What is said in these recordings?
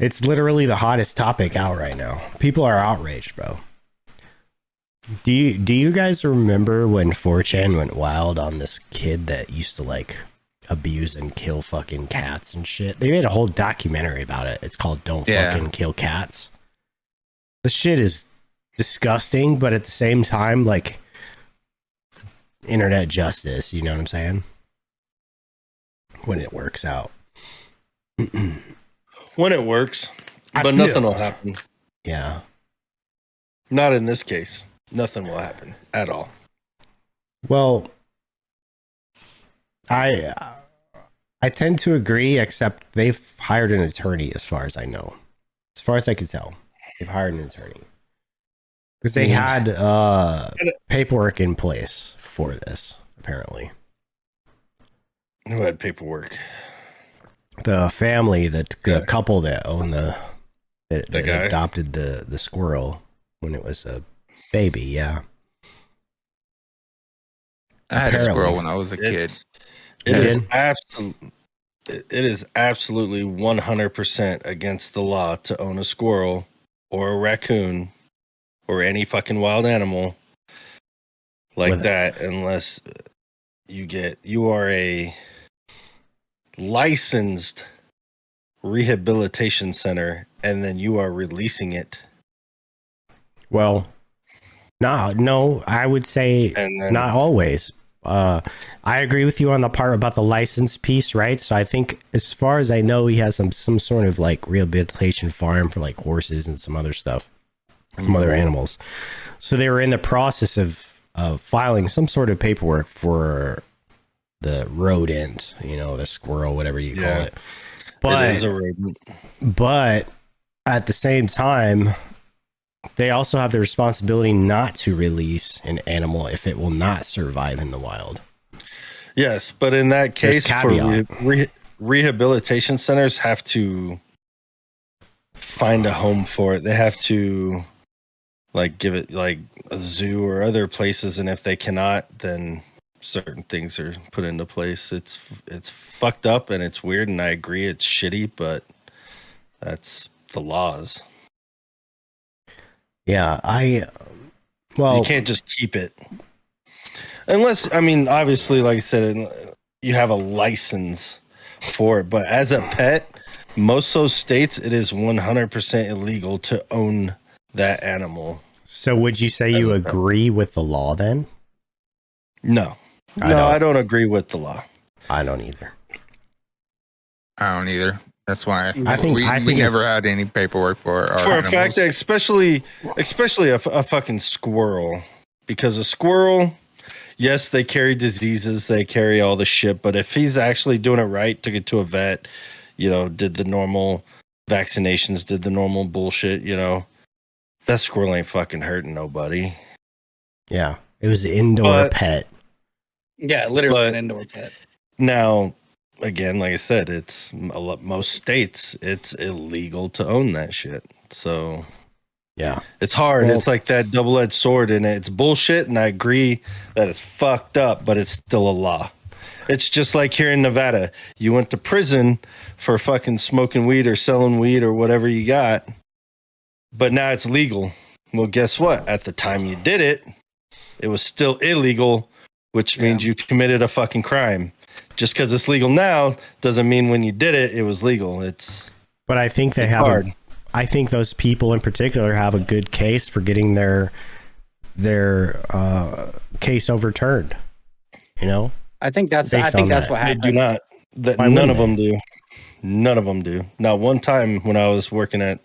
It's literally the hottest topic out right now. People are outraged, bro. Do you guys remember when 4chan went wild on this kid that used to like abuse and kill fucking cats and shit? They made a whole documentary about it. It's called Don't Fucking Kill Cats. The shit is disgusting, but at the same time, like, internet justice, you know what I'm saying? When it works out. When it works, but nothing will happen. Yeah. Not in this case. Nothing will happen at all. Well, I tend to agree, except they've hired an attorney, as far as I know. As far as I can tell, they've hired an attorney. Because they had paperwork in place for this, apparently. Who had paperwork? The family, the couple that owned that adopted the squirrel when it was a baby, yeah. I had a squirrel when I was a kid. It is absolutely 100% against the law to own a squirrel or a raccoon or any fucking wild animal like that, unless you are a licensed rehabilitation center and then you are releasing it. Well, no, I would say not always. I agree with you on the part about the license piece, right? So I think, as far as I know, he has some sort of like rehabilitation farm for like horses and some other stuff, some other animals. So they were in the process of filing some sort of paperwork for the rodent, the squirrel, whatever you call it. But it is a rodent. But at the same time, they also have the responsibility not to release an animal if it will not survive in the wild. Yes, but in that case, for rehabilitation centers have to find a home for it. They have to like give it like a zoo or other places, and if they cannot, then certain things are put into place. It's fucked up and it's weird, and I agree it's shitty, but that's the laws. Yeah, you can't just keep it. Unless, I mean, obviously, like I said, you have a license for it. But as a pet, most of those states, it is 100% illegal to own that animal. So would you say you agree with the law then? No. I don't agree with the law. I don't either. That's why I think we never had any paperwork for our animals. A fact that especially a fucking squirrel, because a squirrel, yes, they carry diseases, they carry all the shit, but if he's actually doing it right, took it to a vet, did the normal vaccinations, did the normal bullshit, that squirrel ain't fucking hurting nobody. Yeah, it was an indoor pet. Yeah, literally an indoor pet. Now, again, like I said, it's most states, it's illegal to own that shit. So, yeah, it's hard. It's like that double-edged sword, and it's bullshit. And I agree that it's fucked up, but it's still a law. It's just like here in Nevada, you went to prison for fucking smoking weed or selling weed or whatever you got, but now it's legal. Well, guess what? At the time you did it, it was still illegal, which means you committed a fucking crime. Just because it's legal now doesn't mean when you did it, it was legal. But I think they have hard. I think those people in particular have a good case for getting their case overturned. I think that's what happened. They do not. None of them do. None of them do. Not one time when I was working at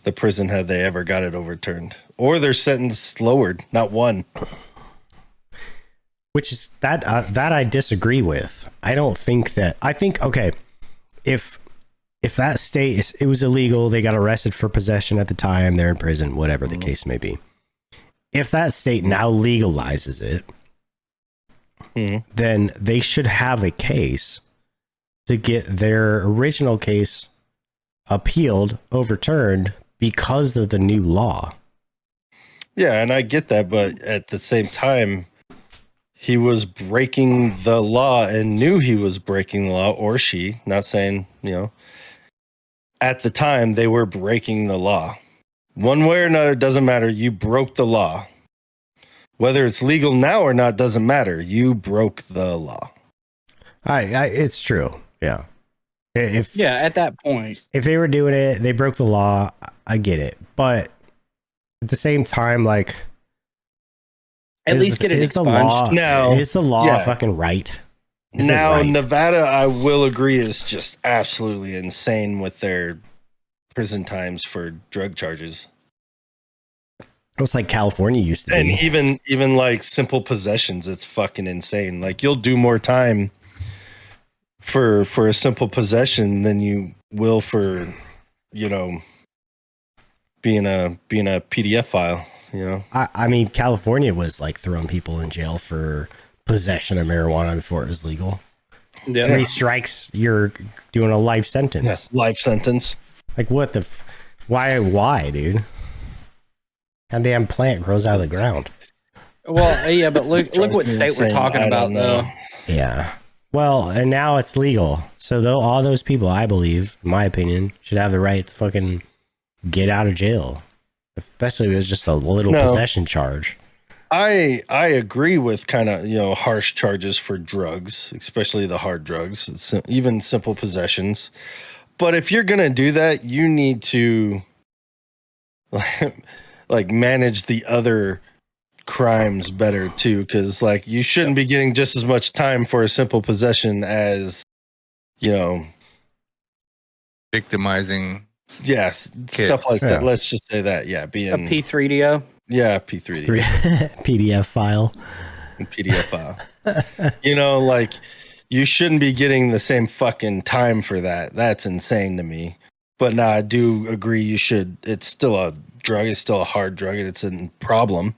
the prison had they ever got it overturned or their sentence lowered. Not one. Which is that I disagree with. I don't think that. I think, okay, if that state it was illegal, they got arrested for possession at the time, they're in prison, whatever the case may be. If that state now legalizes it, then they should have a case to get their original case appealed, overturned because of the new law. Yeah, and I get that, but at the same time, he was breaking the law and knew he was breaking the law, or she, not saying, at the time they were breaking the law. One way or another, doesn't matter. You broke the law. Whether it's legal now or not doesn't matter. You broke the law. It's true. Yeah. At that point, if they were doing it, they broke the law. I get it, but at the same time, like, at least get it expunged. Now, is the law fucking right? Now, Nevada, I will agree, is just absolutely insane with their prison times for drug charges. It's like California used to be. And even like simple possessions, it's fucking insane. Like, you'll do more time for a simple possession than you will for, you know, being a PDF file, you know. I mean, California was like throwing people in jail for possession of marijuana before it was legal. Yeah. 3 strikes, you're doing a life sentence. Yeah, life sentence. Like, what the why, dude? Goddamn plant grows out of the ground. Well, yeah, but look what state we're talking about, though. Yeah. Well, and now it's legal. So all those people, I believe, in my opinion, should have the right to fucking get out of jail. Especially if it was just a little possession charge. I agree with kind of, you know, harsh charges for drugs, especially the hard drugs, even simple possessions. But if you're going to do that, you need to like manage the other crimes better too, because like you shouldn't be getting just as much time for a simple possession as, you know, victimizing kids. Stuff like that. Let's just say that. Being a P3DO. Yeah, P3DO. PDF file. You know, like, you shouldn't be getting the same fucking time for that. That's insane to me. But no, I do agree you should. It's still a drug. It's still a hard drug. And it's a problem.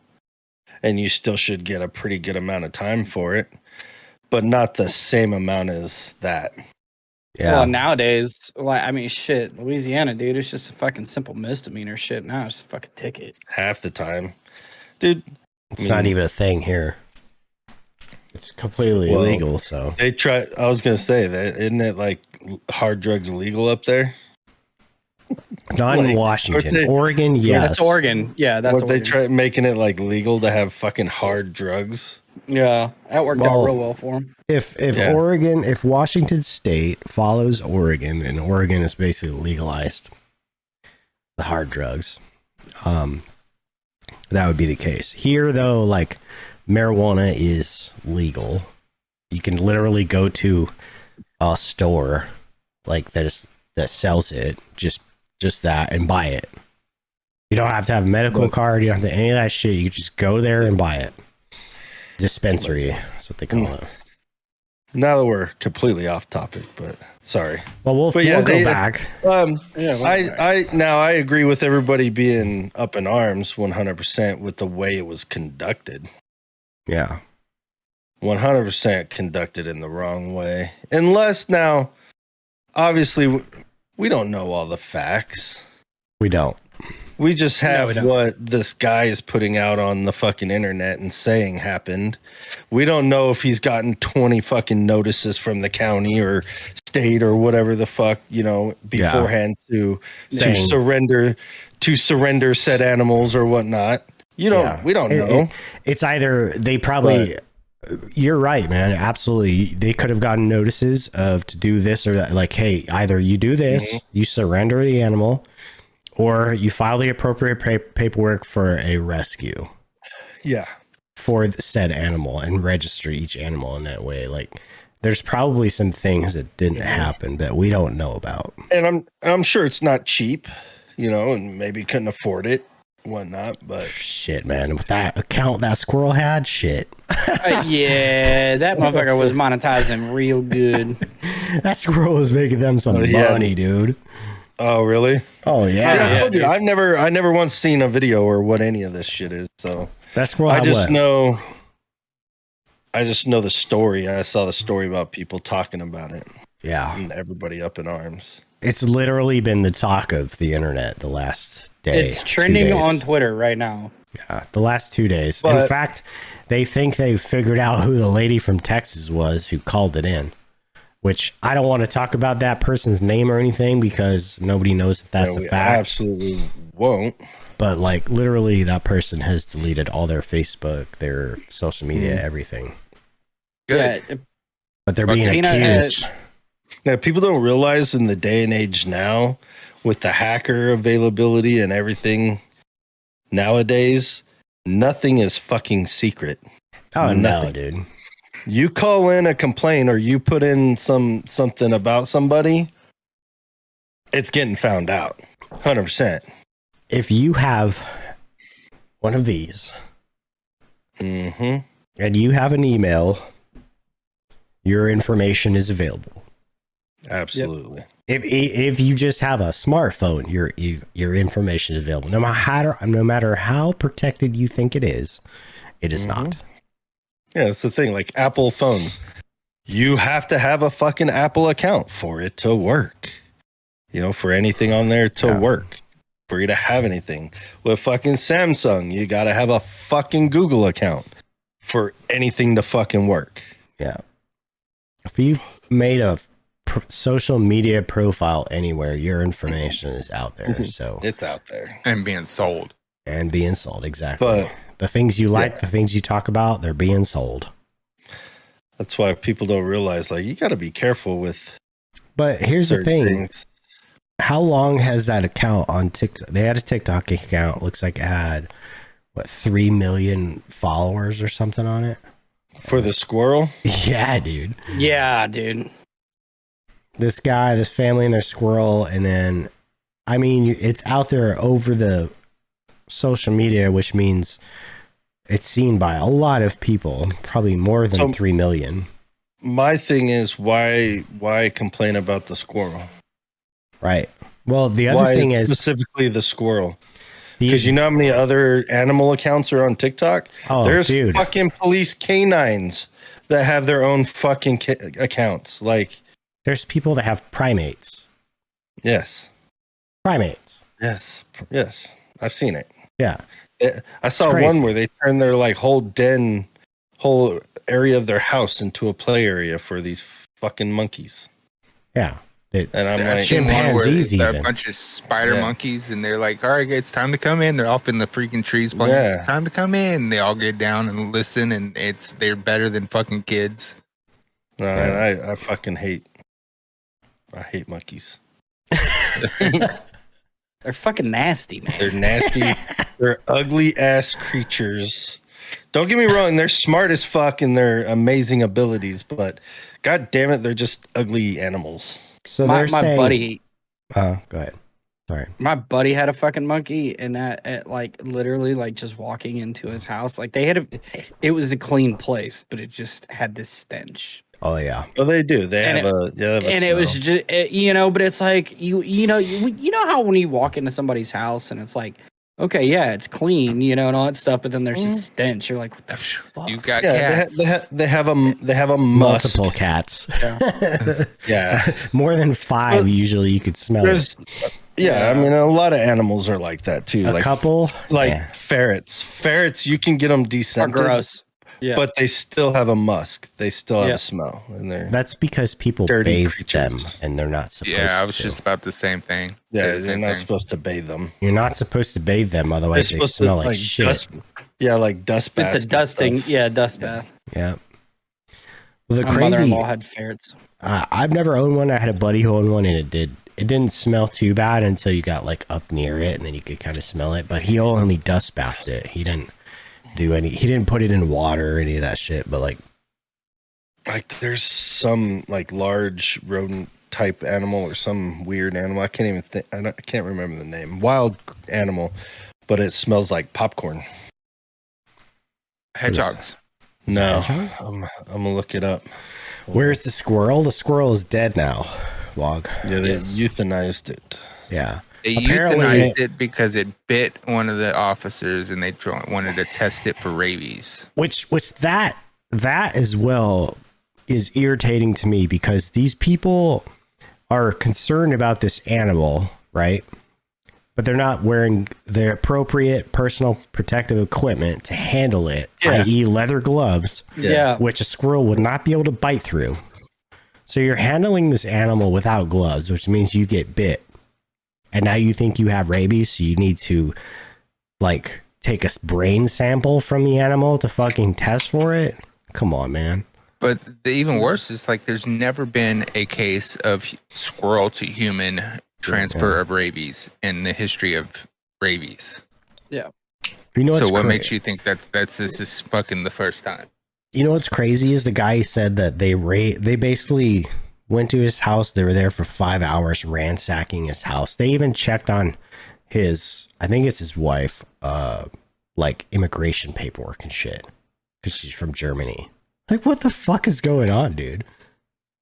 And you still should get a pretty good amount of time for it. But not the same amount as that. Yeah. Well, nowadays, I mean, shit, Louisiana, dude, it's just a fucking simple misdemeanor shit. Now it's a fucking ticket. Half the time. Dude. It's not even a thing here. It's completely illegal, so. I was going to say that. Isn't it like hard drugs illegal up there? Not in Washington. Oregon, yes. Yeah, that's Oregon. Yeah, that's Oregon. They try making it like legal to have fucking hard drugs? Yeah, that worked out real well for them. If Washington State follows Oregon, and Oregon is basically legalized the hard drugs, that would be the case. Here, though, like, marijuana is legal. You can literally go to a store like that sells it, just that, and buy it. You don't have to have a medical card. You don't have to any of that shit. You can just go there and buy it. Dispensary, that's what they call it. Now that we're completely off topic, but sorry. Well, we'll go back. I agree with everybody being up in arms 100% with the way it was conducted. Yeah. 100% conducted in the wrong way. Unless now, obviously, we don't know all the facts. We don't. We just have what this guy is putting out on the fucking internet and saying happened. We don't know if he's gotten 20 fucking notices from the county or state or whatever the fuck, you know, beforehand to surrender said animals or whatnot. We don't know. It's either they probably. You're right, man. Absolutely. They could have gotten notices to do this or that. Like, hey, either you do this, you surrender the animal, or you file the appropriate paperwork for a rescue. Yeah. For the said animal and register each animal in that way. Like, there's probably some things that didn't happen that we don't know about. And I'm sure it's not cheap, you know, and maybe couldn't afford it, whatnot. But shit, man, with that account that Squirrel had, shit. Yeah, that motherfucker was monetizing real good. That Squirrel was making them some money, dude. Oh, really? Oh, yeah. I told you, I never once seen a video or what any of this shit is. So that's Squirrel. I just know the story. I saw the story about people talking about it. Yeah, and everybody up in arms. It's literally been the talk of the internet the last day. It's trending on Twitter right now. Yeah, the last 2 days. In fact, they think they figured out who the lady from Texas was who called it in. which I don't want to talk about that person's name or anything because nobody knows if that's the fact. Absolutely won't. But like literally that person has deleted all their Facebook, their social media, everything. Good. Yeah, But they're being accused. Now, people don't realize in the day and age now, with the hacker availability and everything nowadays, nothing is fucking secret. Oh, nothing. no, dude. You call in a complaint or you put in something about somebody, it's getting found out. 100%. If you have one of these and you have an email, your information is available. Absolutely. Yep. If you just have a smartphone, your information is available. No matter how protected you think it is not. Yeah, that's the thing. Like Apple phones, you have to have a fucking Apple account for it to work. You know, for anything on there to work. For you to have anything. With fucking Samsung, you got to have a fucking Google account for anything to fucking work. Yeah. If you've made a social media profile anywhere, your information is out there. So it's out there and being sold. Exactly. But the things you like, the things you talk about, they're being sold. That's why people don't realize, like, you got to be careful with. But here's the thing. Things. How long has that account on TikTok? They had a TikTok account. Looks like it had 3 million followers or something on it. For the squirrel? Yeah, dude. Yeah, dude. This family and their squirrel, and then, I mean, it's out there over the social media, which means it's seen by a lot of people, probably more than 3 million. My thing is, why complain about the squirrel? Right. Well, the other thing is specifically the squirrel. Because you know how many other animal accounts are on TikTok? Oh, there's dude. fucking police canines that have their own fucking accounts. Like, there's people that have primates. Yes. Primates. Yes. I've seen it. Yeah. I saw one where they turned their like whole area of their house into a play area for these fucking monkeys. Yeah. And I'm like, chimpanzees, a bunch of spider monkeys, and they're like, "All right, it's time to come in." They're off in the freaking trees playing. Yeah. It's time to come in. They all get down and listen, and they're better than fucking kids. No, I fucking hate. I hate monkeys. They're fucking nasty, man. They're nasty. They're ugly ass creatures. Don't get me wrong, they're smart as fuck and they're amazing abilities, but god damn it, they're just ugly animals. So my buddy. Go ahead. Sorry. My buddy had a fucking monkey, and at like literally like just walking into his house, like it was a clean place, but it just had this stench. Oh yeah. Oh, they do. They have a and smell. It was just but it's like you know how when you walk into somebody's house and it's like, okay, yeah, it's clean, and all that stuff, but then there's a stench. You're like, what the fuck? You got cats. They have a musk. Multiple cats. Yeah. More than 5 usually you could smell it. Yeah, I mean, a lot of animals are like that too. A couple, ferrets. Ferrets, you can get them descented. Are gross. Yeah. But they still have a musk. They still have a smell, and that's because people bathe them, and they're not supposed to. Yeah, I was just about the same thing. Yeah, they're not supposed to bathe them. You're not supposed to bathe them, otherwise they smell like shit. Like dust bath. It's a dusting, dust bath. Yeah. Well, My mother-in-law had ferrets. I've never owned one. I had a buddy who owned one, and it didn't smell too bad until you got like up near it, and then you could kind of smell it. But he only dust bathed it. He didn't put it in water or any of that shit. But like there's some like large rodent type animal or some weird animal. I can't even think. I can't remember the name. Wild animal, but it smells like popcorn. Hedgehogs. No, I'm gonna look it up. Where's the squirrel? The squirrel is dead now. Log. Yeah, they euthanized it. Yeah. They euthanized it because it bit one of the officers, and they wanted to test it for rabies. Which that as well is irritating to me, because these people are concerned about this animal, right? But they're not wearing the appropriate personal protective equipment to handle it, i.e. leather gloves, which a squirrel would not be able to bite through. So you're handling this animal without gloves, which means you get bit. And now you think you have rabies, so you need to like take a brain sample from the animal to fucking test for it? Come on, man. But the even worse is like there's never been a case of squirrel to human transfer of rabies in the history of rabies. Yeah. You know so what makes you think this is fucking the first time? You know what's crazy is the guy said that they basically went to his house. They were there for 5 hours ransacking his house. They even checked on his, I think it's his wife, like immigration paperwork and shit, because she's from Germany. Like, what the fuck is going on, dude?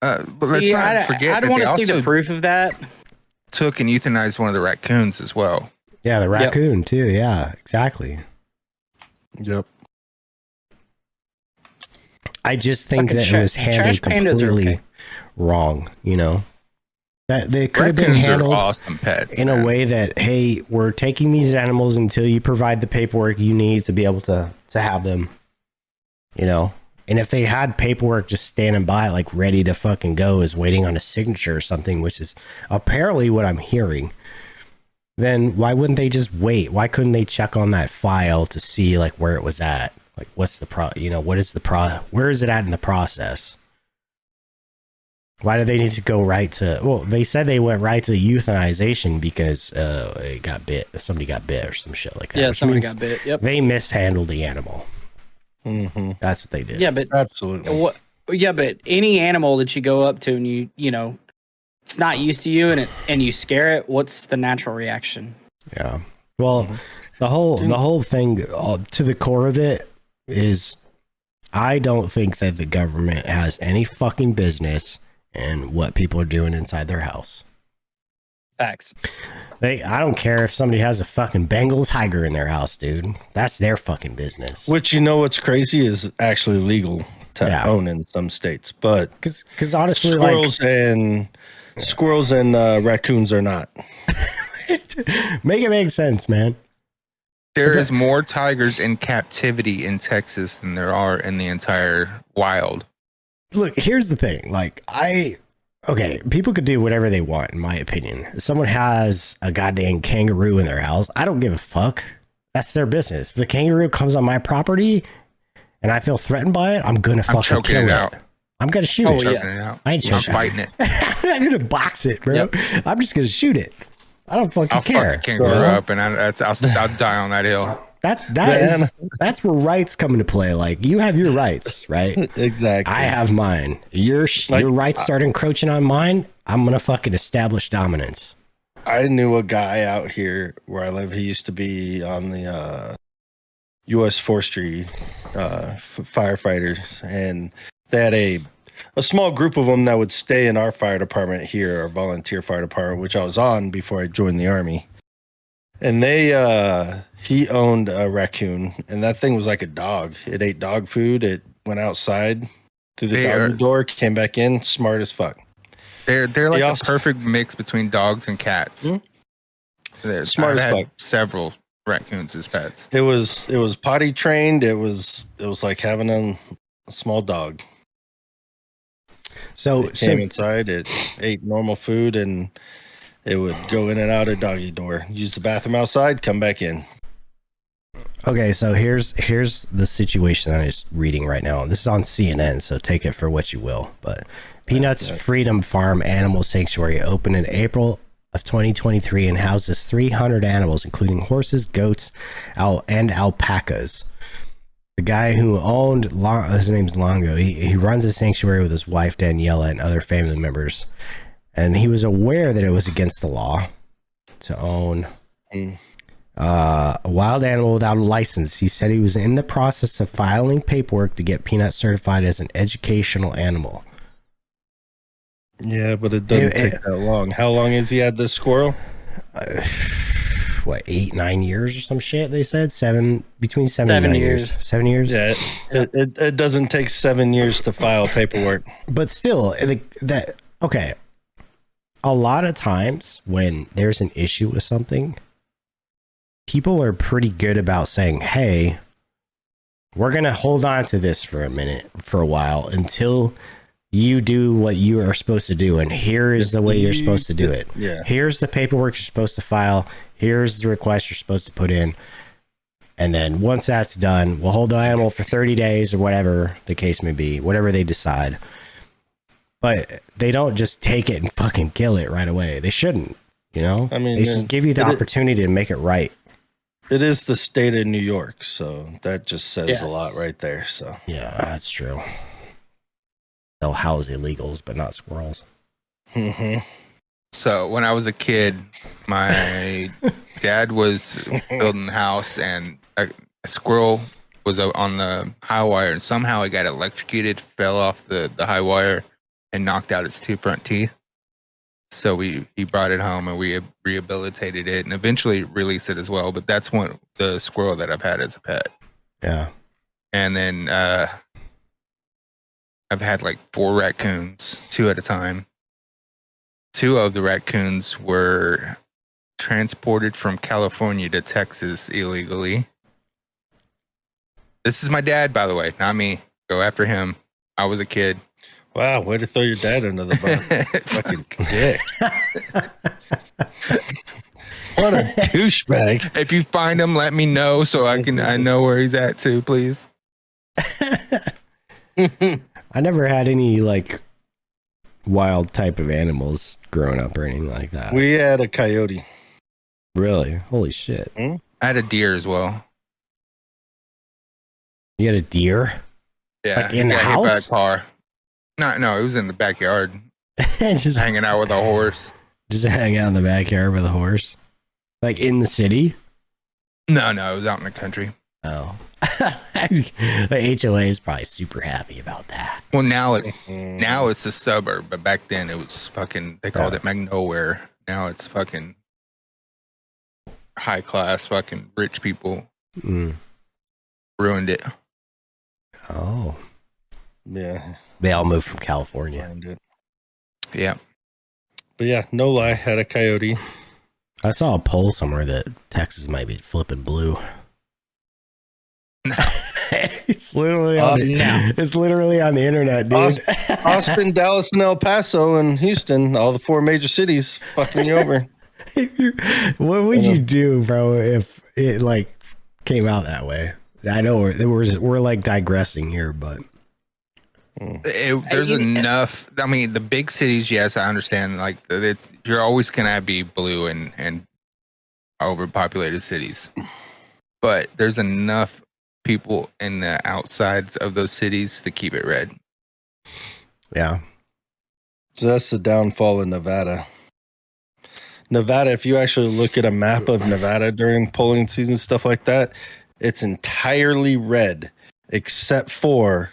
But let's not forget I don't want to see the proof of that. Took and euthanized one of the raccoons as well. Yeah, the raccoon too. Yeah, exactly. Yep. I just think that it was handled completely wrong. You know, that they could have been handled awesome pets, in a way that, hey, we're taking these animals until you provide the paperwork you need to be able to have them. You know, and if they had paperwork just standing by, like ready to fucking go, is waiting on a signature or something, which is apparently what I'm hearing, then why wouldn't they just wait? Why couldn't they check on that file to see like where it was at? Like, what's the what is the where is it at in the process? Why do they need to go right to, well, they said they went right to euthanization because it got bit. Somebody got bit or some shit like that. Yeah, somebody got bit. Yep. They mishandled the animal. Mm-hmm. That's what they did. Yeah, but absolutely. Yeah, but any animal that you go up to and you know, it's not used to you and you scare it, what's the natural reaction? Yeah. Well, the whole thing to the core of it is, I don't think that the government has any fucking business in what people are doing inside their house. Facts. I don't care if somebody has a fucking Bengal tiger in their house, dude. That's their fucking business. Which, you know, what's crazy is actually legal to own in some states, but because honestly, squirrels and raccoons are not. Make it make sense, man. There is more tigers in captivity in Texas than there are in the entire wild. Look, here's the thing. Like, people could do whatever they want, in my opinion. If someone has a goddamn kangaroo in their house, I don't give a fuck. That's their business. If the kangaroo comes on my property and I feel threatened by it, I'm gonna fucking kill it. Out. I'm gonna shoot it. Yeah. I ain't choking. I'm fighting it. I'm gonna box it, bro. Yep. I'm just gonna shoot it. I don't fucking care. I'll kangaroo up and I'll die on that hill. That's where rights come into play. Like, you have your rights, right? Exactly. I have mine. Your rights start encroaching on mine, I'm gonna fucking establish dominance. I knew a guy out here where I live. He used to be on the U.S. Forestry firefighters, and they had a small group of them that would stay in our fire department here, our volunteer fire department, which I was on before I joined the Army. And he owned a raccoon, and that thing was like a dog. It ate dog food. It went outside through the dog door, came back in, smart as fuck. They're like a perfect mix between dogs and cats. Mm-hmm. They're smart as fuck. Several raccoons as pets. It was potty trained. It was like having a small dog. So it came inside. It ate normal food, and it would go in and out of doggy door. Use the bathroom outside, come back in. Okay, so here's the situation I'm just reading right now. This is on CNN, so take it for what you will. But Pnut's Freedom Farm Animal Sanctuary opened in April of 2023 and houses 300 animals, including horses, goats, and alpacas. The guy who owned, his name's Longo, he runs a sanctuary with his wife, Daniela, and other family members. And he was aware that it was against the law to own a wild animal without a license. He said he was in the process of filing paperwork to get Pnut certified as an educational animal. Yeah, but it doesn't take that long. How long has he had this squirrel? 8-9 years or some shit, they said? Between 7 and 9 years. 7 years? Yeah, it doesn't take 7 years to file paperwork. But still, okay. A lot of times when there's an issue with something, people are pretty good about saying, hey, we're going to hold on to this for a while until you do what you are supposed to do, and here is the way you're supposed to do it. Yeah. Here's the paperwork you're supposed to file. Here's the request you're supposed to put in. And then once that's done, we'll hold the animal for 30 days or whatever the case may be, whatever they decide. But they don't just take it and fucking kill it right away. They shouldn't, you know? I mean, they should give you the opportunity to make it right. It is the state of New York, so that just says a lot right there. So yeah, that's true. They'll house illegals, but not squirrels. Mm-hmm. So when I was a kid, my dad was building a house, and a squirrel was on the high wire, and somehow it got electrocuted, fell off the high wire, and knocked out its 2 front teeth. So he brought it home, and we rehabilitated it, and eventually released it as well. But that's the squirrel that I've had as a pet. Yeah. And then I've had like 4 raccoons, 2 at a time. 2 of the raccoons were transported from California to Texas illegally. This is my dad, by the way, not me. Go after him. I was a kid. Wow, way to throw your dad under the bus. Fucking dick. What a douchebag. If you find him, let me know so I know where he's at too, please. I never had any like wild type of animals growing up or anything like that. We had a coyote. Really? Holy shit. I had a deer as well. You had a deer? Yeah. Like in the house? Hit by a car. No, it was in the backyard. Just hanging out with a horse. Just hang out in the backyard with a horse? Like in the city? No, it was out in the country. Oh. The HOA is probably super happy about that. Well, now it's a suburb, but back then it was fucking, they called it Nowhere. Now it's fucking high class, fucking rich people ruined it. Oh. Yeah. They all moved from California. Yeah. But yeah, no lie, had a coyote. I saw a poll somewhere that Texas might be flipping blue. No. It's literally on it's literally on the internet, dude. Austin, Dallas, and El Paso, and Houston, all the 4 major cities, fucking you over. What would you do, bro, if it like came out that way? I know we're like digressing here, but there's enough. I mean, the big cities, yes, I understand. Like, you're always gonna be blue and overpopulated cities, but there's enough people in the outsides of those cities to keep it red. Yeah. So that's the downfall in Nevada. Nevada, if you actually look at a map of Nevada during polling season, stuff like that, it's entirely red except for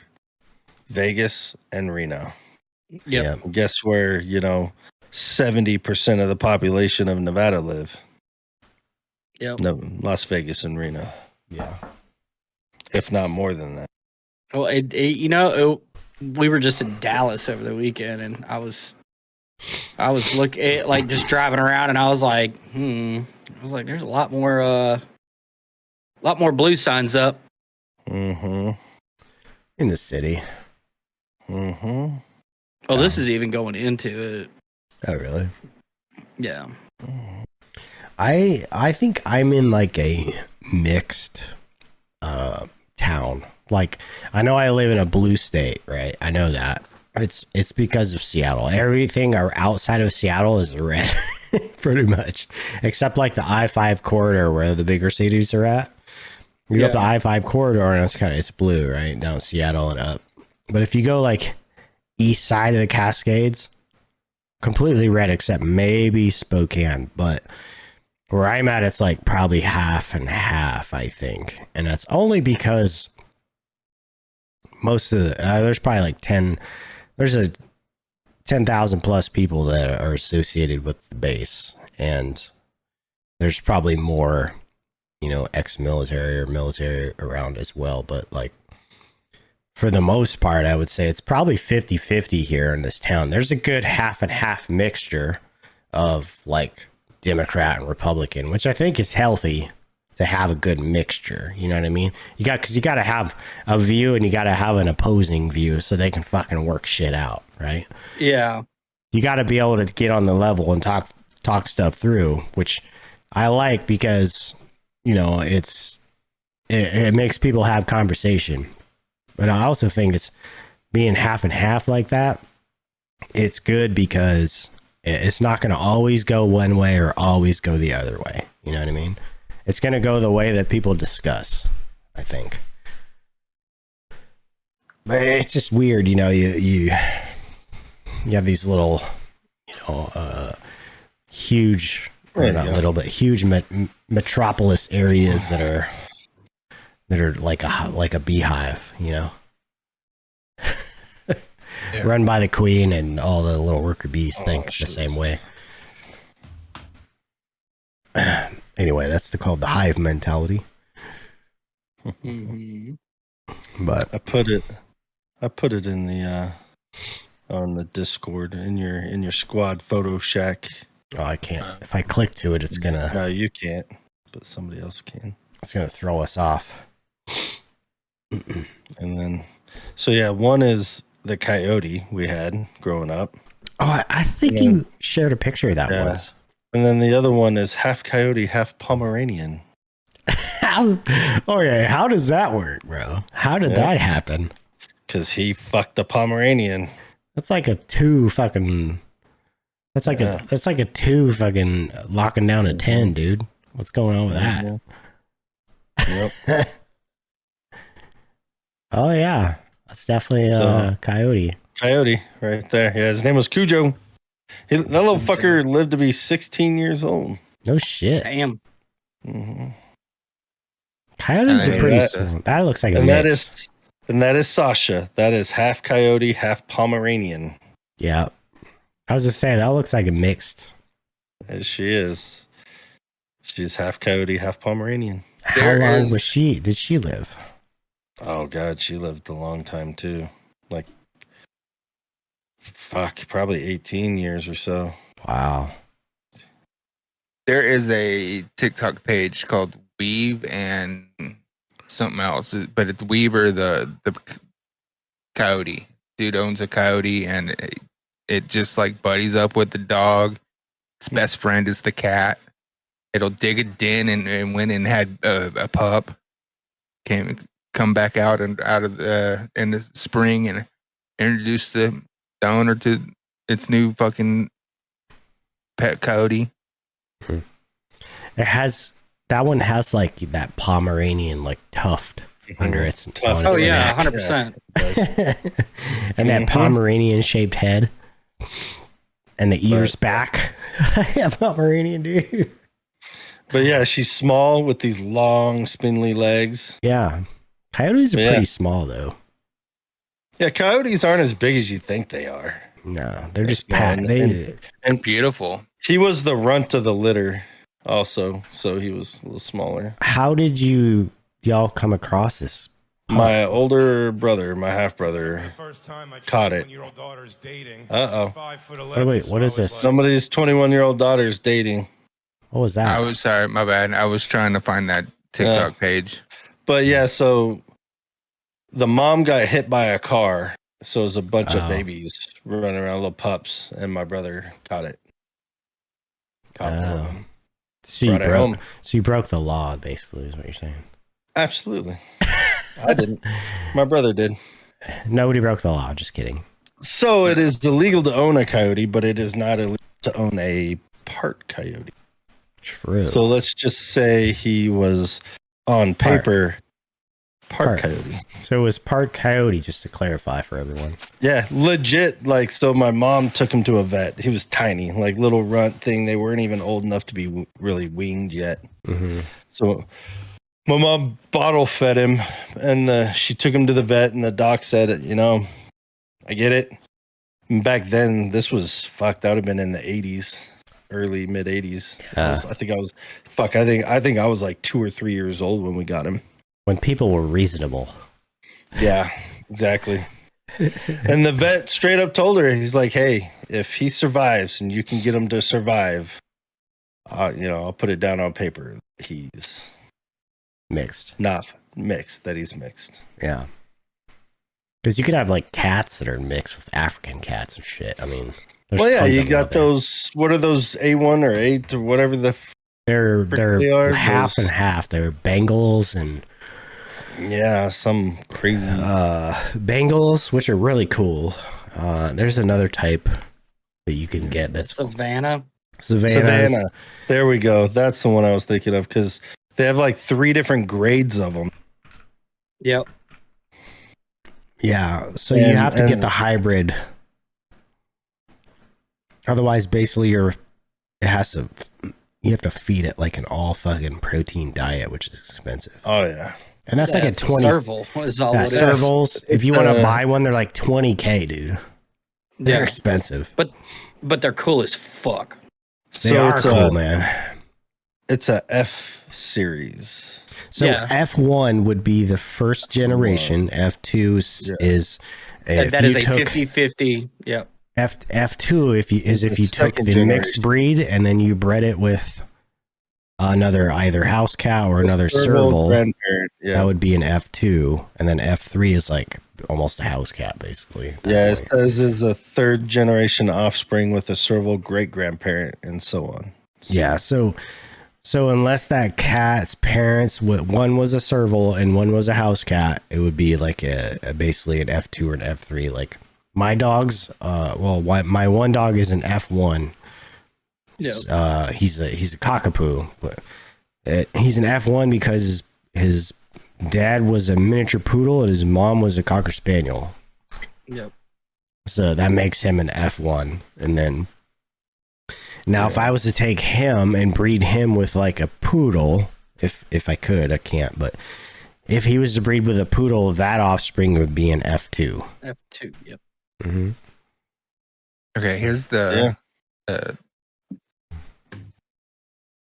Vegas and Reno. Yeah. Guess where, 70% of the population of Nevada live? Yep. No, Las Vegas and Reno. Yeah. If not more than that. Well, we were just in Dallas over the weekend, and I was looking like just driving around, and I was like, there's a lot more blue signs up. Mm-hmm. In the city. Mm-hmm. Oh, this is even going into it. Oh, really? Yeah. I think I'm in like a mixed town. Like, I know I live in a blue state, right? I know that. It's because of Seattle. Everything outside of Seattle is red, pretty much, except like the I-5 corridor where the bigger cities are at. You go up the I-5 corridor and it's blue, right? Down Seattle and up. But if you go like east side of the Cascades, completely red except maybe Spokane. But where I'm at, it's like probably half and half, I think. And that's only because most of the, there's probably like 10,000 plus people that are associated with the base. And there's probably more, ex-military or military around as well. But like, for the most part, I would say it's probably 50-50 here in this town. There's a good half and half mixture of like Democrat and Republican, which I think is healthy. to have a good mixture. You know what I mean? Because you got to have a view and you got to have an opposing view so they can fucking work shit out, right? Yeah. You got to be able to get on the level and talk stuff through, which I like because, you know, it makes people have conversation. But I also think it's being half and half like that. It's good because it's not going to always go one way or always go the other way. You know what I mean? It's going to go the way that people discuss, I think. But it's just weird, you know, you have these little, you know, huge, or not little, but huge metropolis areas that are like a beehive, you know. Yeah. Run by the queen, and all the little worker bees think the same way. Anyway, that's called the hive mentality. Mm-hmm. But I put it in the on the Discord in your squad photo shack. Oh, I can't. If I click to it, it's gonna. No, you can't, but somebody else can. It's gonna throw us off. And then, so yeah, one is the coyote we had growing up. Oh, I think you shared a picture of that once. And then the other one is half coyote, half Pomeranian. How does that work, bro? How did that happen? Because he fucked a Pomeranian. That's like a two fucking. That's like a two fucking locking down a 10, dude. What's going on with that? Yep. Oh yeah, that's definitely a coyote. Coyote, right there. Yeah, his name was Cujo. That little fucker lived to be 16 years old. No shit. Damn. Mm-hmm. Coyotes are pretty small. That looks like a mix. That is Sasha. That is half coyote, half Pomeranian. Yeah. I was just saying, that looks like a mixed. As she is. She's half coyote, half Pomeranian. How long did she live? Oh, God, she lived a long time, too. Like, probably 18 years or so. Wow. There is a TikTok page called Weave and something else, but it's Weaver, the coyote. Dude owns a coyote, and it just like buddies up with the dog. Its best friend is the cat. It'll dig a den and went and had a pup. Come back out in the spring and introduce the owner to its new fucking pet coyote. That one has like that Pomeranian like tuft under its neck. 100%. And that Pomeranian shaped head and the ears back. Yeah, Pomeranian, dude. But yeah, she's small with these long, spindly legs. Yeah. Coyotes are pretty small, though. Yeah, coyotes aren't as big as you think they are. No, they're just and beautiful. He was the runt of the litter also, so he was a little smaller. How did y'all come across this? My older brother, my half brother, caught it. Uh-oh. Wait, what is this? Somebody's 21-year-old daughter's dating. What was that? I was sorry, my bad. I was trying to find that TikTok page. But yeah, so the mom got hit by a car. So it was a bunch of babies running around, little pups, and my brother caught it. So you broke the law, basically, is what you're saying. Absolutely. I didn't. My brother did. Nobody broke the law. Just kidding. So it is illegal to own a coyote, but it is not illegal to own a part coyote. True. So let's just say he was on paper part coyote. So it was part coyote, just to clarify for everyone. Yeah, legit. Like, so my mom took him to a vet. He was tiny, like little runt thing. They weren't even old enough to be really weaned yet. Mm-hmm. So my mom bottle fed him, and she took him to the vet, and the doc said, I get it. And back then, this was that would have been in the 80s. Early mid 80s. Yeah. I think I was like 2 or 3 years old when we got him. When people were reasonable. Yeah, exactly. And the vet straight up told her, he's like, hey, if he survives and you can get him to survive, I'll put it down on paper. He's Mixed. Not mixed. That he's mixed. Yeah. Because you could have like cats that are mixed with African cats and shit. I mean, well, yeah, you got those. What are those A1 or A or whatever they're half and half. They're Bengals and some crazy Bengals, which are really cool. There's another type that you can get that's Savannah. There we go. That's the one I was thinking of because they have like 3 different grades of them. Yep. Yeah, so you have to get the hybrid. Otherwise, basically, you have to feed it like an all fucking protein diet, which is expensive. Oh yeah, and that's like a 20 serval is all it is. Servals. If you want to buy one, they're like $20K, dude. They're expensive, but they're cool as fuck. They are cool, man. It's a F series. So F1 would be the first generation. F2 is a 50-50. Yep. F2 if you took the mixed breed and then you bred it with another either house cat or another serval, that would be an F2, and then F3 is like almost a house cat basically. Yeah, it says is a 3rd generation offspring with a serval great grandparent and so on. Yeah, so unless that cat's parents, one was a serval and one was a house cat, it would be like a basically an F2 or an F3. Like my dogs, my one dog is an F1. Yep. He's a cockapoo, but he's an F1 because his dad was a miniature poodle and his mom was a cocker spaniel. Yep. So that makes him an F1, and then. Now, if I was to take him and breed him with like a poodle, if I could, I can't, but if he was to breed with a poodle, that offspring would be an F2. F2, yep. Mm-hmm. Okay, here's the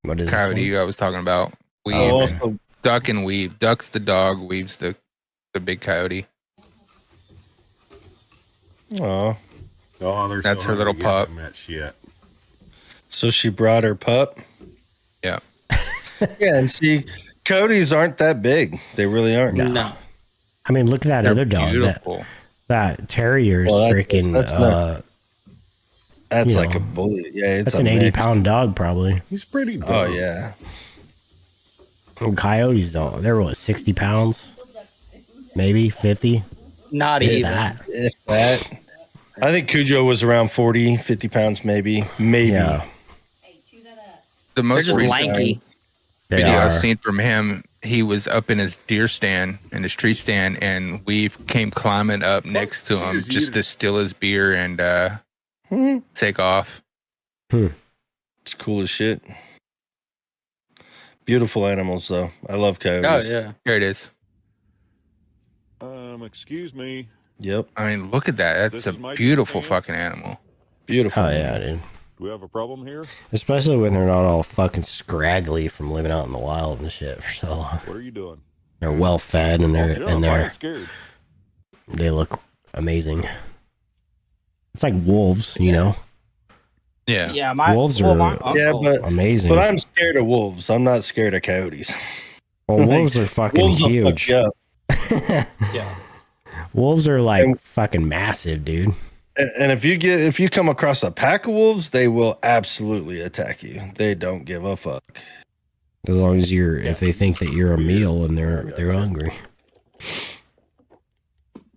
what is coyote I was talking about. Duck and weave. Duck's the dog, weave's the big coyote. Oh, that's her little pup. Shit. So she brought her pup? Yeah. Yeah, and see, coyotes aren't that big. They really aren't. No. I mean, look at that other dog. Beautiful. That terrier's freaking... That's like a bully. Yeah, that's an 80-pound dog, probably. He's pretty big. Oh, yeah. And coyotes, though, they're what, 60 pounds? Maybe 50? Not even. If that. I think Cujo was around 40, 50 pounds, maybe. Yeah. The most recent lanky video I've seen from him, he was up in his deer stand, in his tree stand, and we came climbing up next to him just to steal his beer and take off. It's cool as shit. Beautiful animals, though. I love coyotes. Oh, yeah. Here it is. Excuse me. Yep. I mean, look at that. That's a beautiful fucking animal. Beautiful. Oh, yeah, dude. Do we have a problem here? Especially when they're not all fucking scraggly from living out in the wild and shit for so long. What are you doing? They're well fed and they're scared. They look amazing. It's like wolves, you know. Yeah. Yeah, wolves are amazing. But I'm scared of wolves. I'm not scared of coyotes. Well, wolves are fucking huge. Yeah. Wolves are like fucking massive, dude. And if you come across a pack of wolves, they will absolutely attack you. They don't give a fuck. As long as if they think that you're a meal and they're hungry,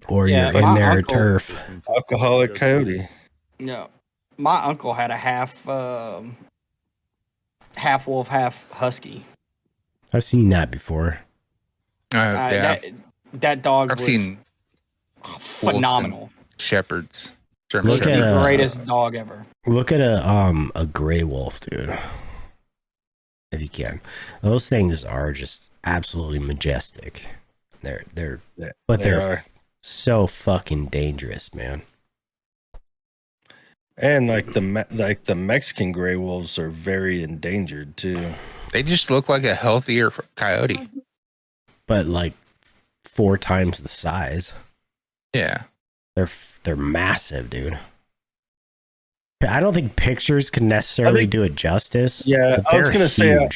or you're in their turf. Alcoholic coyote. No, my uncle had a half wolf, half husky. I've seen that before. Yeah. That dog. I've seen phenomenal. Shepherds. Look at the greatest dog ever. Look at a gray wolf, dude. If you can, those things are just absolutely majestic. They're so fucking dangerous, man. And like the Mexican gray wolves are very endangered too. They just look like a healthier coyote, but like 4 times the size. Yeah. They're massive, dude. I don't think pictures can necessarily do it justice. Yeah, I was gonna say,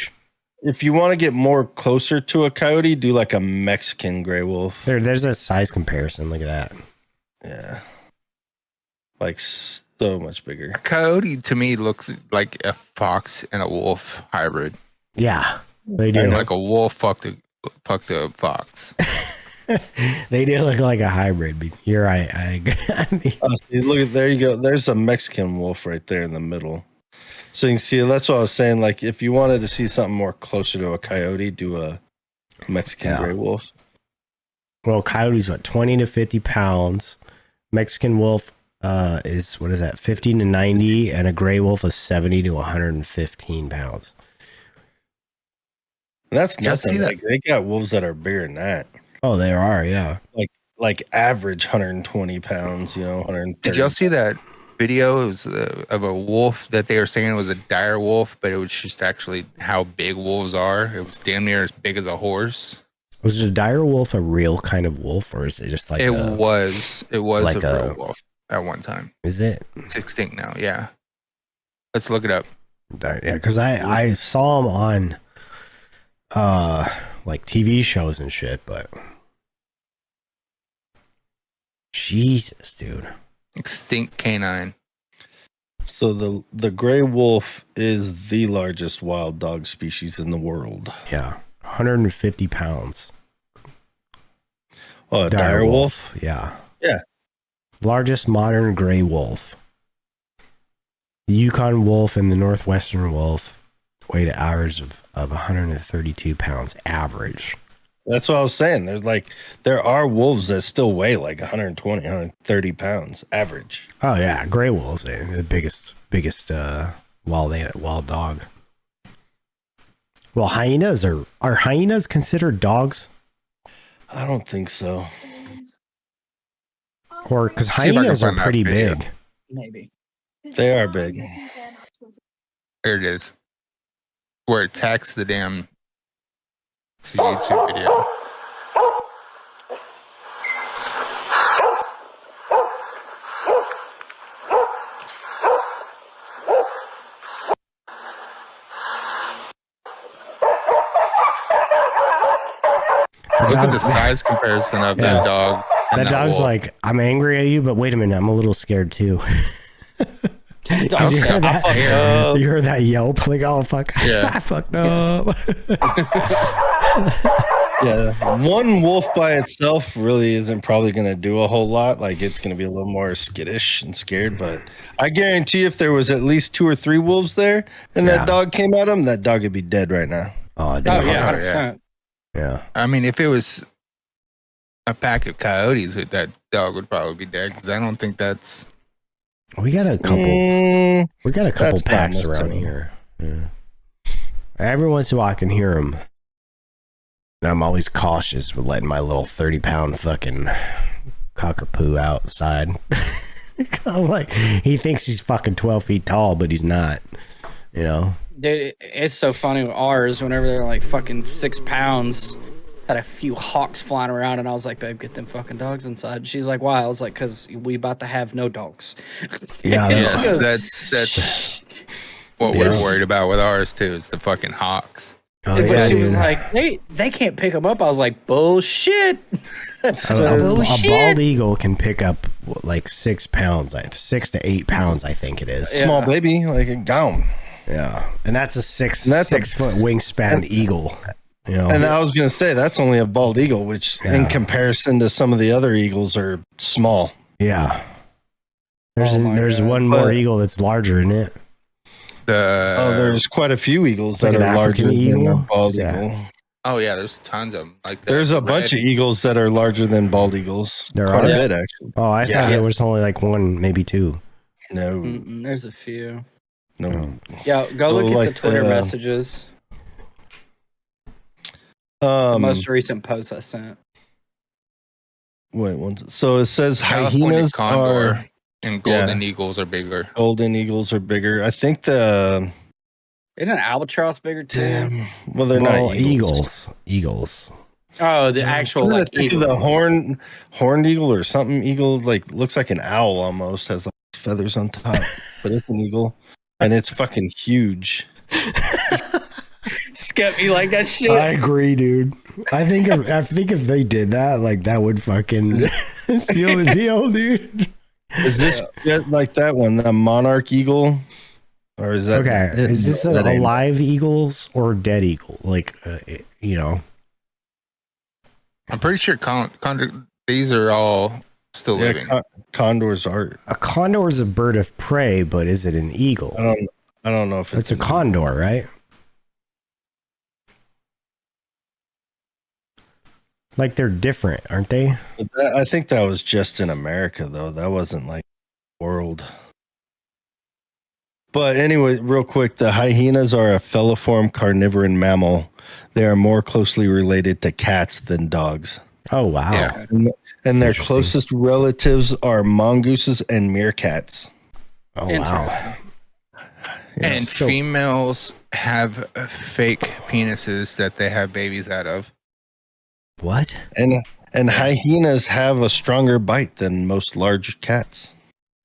if you want to get more closer to a coyote, do like a Mexican gray wolf. There's a size comparison. Look at that. Yeah. Like so much bigger. A coyote to me looks like a fox and a wolf hybrid. Yeah, they do. Like a wolf fucked a fox. They do look like a hybrid. You're right. I mean, see, look at there you go. There's a Mexican wolf right there in the middle. So you can see that's what I was saying. Like if you wanted to see something more closer to a coyote, do a Mexican gray wolf. Well, coyote's what 20 to 50 pounds. Mexican wolf is what is that 50 to 90, and a gray wolf is 70 to 115 pounds. That's nothing. Like they got wolves that are bigger than that. Oh, there are, yeah. Like average 120 pounds, 130. Did y'all see that video? It was of a wolf that they were saying was a dire wolf, but it was just actually how big wolves are. It was damn near as big as a horse. Was a dire wolf a real kind of wolf, or is it just like it was like a real wolf at one time? Is it? It's extinct now. Yeah, let's look it up. Yeah, because I saw them on like TV shows and shit, but Jesus, dude. Extinct canine. So the gray wolf is the largest wild dog species in the world. Yeah, 150 pounds. Oh, a dire wolf? Yeah. Yeah. Largest modern gray wolf. The Yukon wolf and the Northwestern wolf weighed an average of 132 pounds average. That's what I was saying. There are wolves that still weigh like 120, 130 pounds average. Oh yeah, gray wolves, the biggest wild dog. Well, hyenas are hyenas considered dogs? I don't think so. Or because hyenas are pretty big. Maybe they are big. There it is. Where it attacks the damn. It's a YouTube video. Look at the size comparison of that dog. That dog's wolf. Like, I'm angry at you, but wait a minute, I'm a little scared too. You heard that yelp? Like, oh fuck, yeah. I fucked up. Yeah, one wolf by itself really isn't probably going to do a whole lot. Like, it's going to be a little more skittish and scared. But I guarantee if there was at least 2 or 3 wolves there and that dog came at him, that dog would be dead right now. Oh yeah, 100%. Yeah. I mean, if it was a pack of coyotes, that dog would probably be dead because I don't think that's. We got a couple packs around here. Yeah. Every once in a while, I can hear them. And I'm always cautious with letting my little 30-pound fucking cockapoo outside. I'm like, he thinks he's fucking 12 feet tall, but he's not. Dude, it's so funny with ours. Whenever they're like fucking 6 pounds, had a few hawks flying around, and I was like, babe, get them fucking dogs inside. She's like, why? I was like, because we about to have no dogs. Yeah, that's what we're worried about with ours too, is the fucking hawks. Oh, but she was like, they can't pick them up. I was like, bullshit. A bald eagle can pick up like 6 pounds, 6 to 8 pounds, I think it is. Small baby, like a gown. Yeah, and that's a 6 foot wingspan eagle. And I was gonna say that's only a bald eagle, which in comparison to some of the other eagles are small. Yeah, there's one more eagle that's larger than it. There's quite a few eagles that are larger than a bald eagle. Oh yeah, there's tons of them. Like there's a bunch of eagles that are larger than bald eagles. There quite a bit actually. Oh, I thought it was only like 1, maybe 2. No, there's a few. No. Yeah, go look at the Twitter messages. The most recent post I sent. Wait, so it says California hyenas condor and golden eagles are bigger. Golden eagles are bigger. I think isn't an albatross bigger too? Damn. Well, they're not eagles. Oh, the actual like eagle. The horned eagle or something. Eagle like looks like an owl almost, has like feathers on top, but it's an eagle and it's fucking huge. Skep, you like that shit? I agree, dude. I think if they did that, like that would fucking seal the deal, dude. Is this shit like that one, the monarch eagle? Or is that okay? Is this a live eagles or dead eagle? Like, you know, I'm pretty sure these are all still living. Condors are. A condor is a bird of prey, but is it an eagle? I don't know if it's a condor, right? Like they're different, aren't they? I think that was just in America, though. That wasn't like world. But anyway, real quick, the hyenas are a feliform carnivorous mammal. They are more closely related to cats than dogs. Oh, wow. Yeah. And their closest relatives are mongooses and meerkats. Oh, wow. And females have fake penises that they have babies out of. What? And hyenas have a stronger bite than most large cats.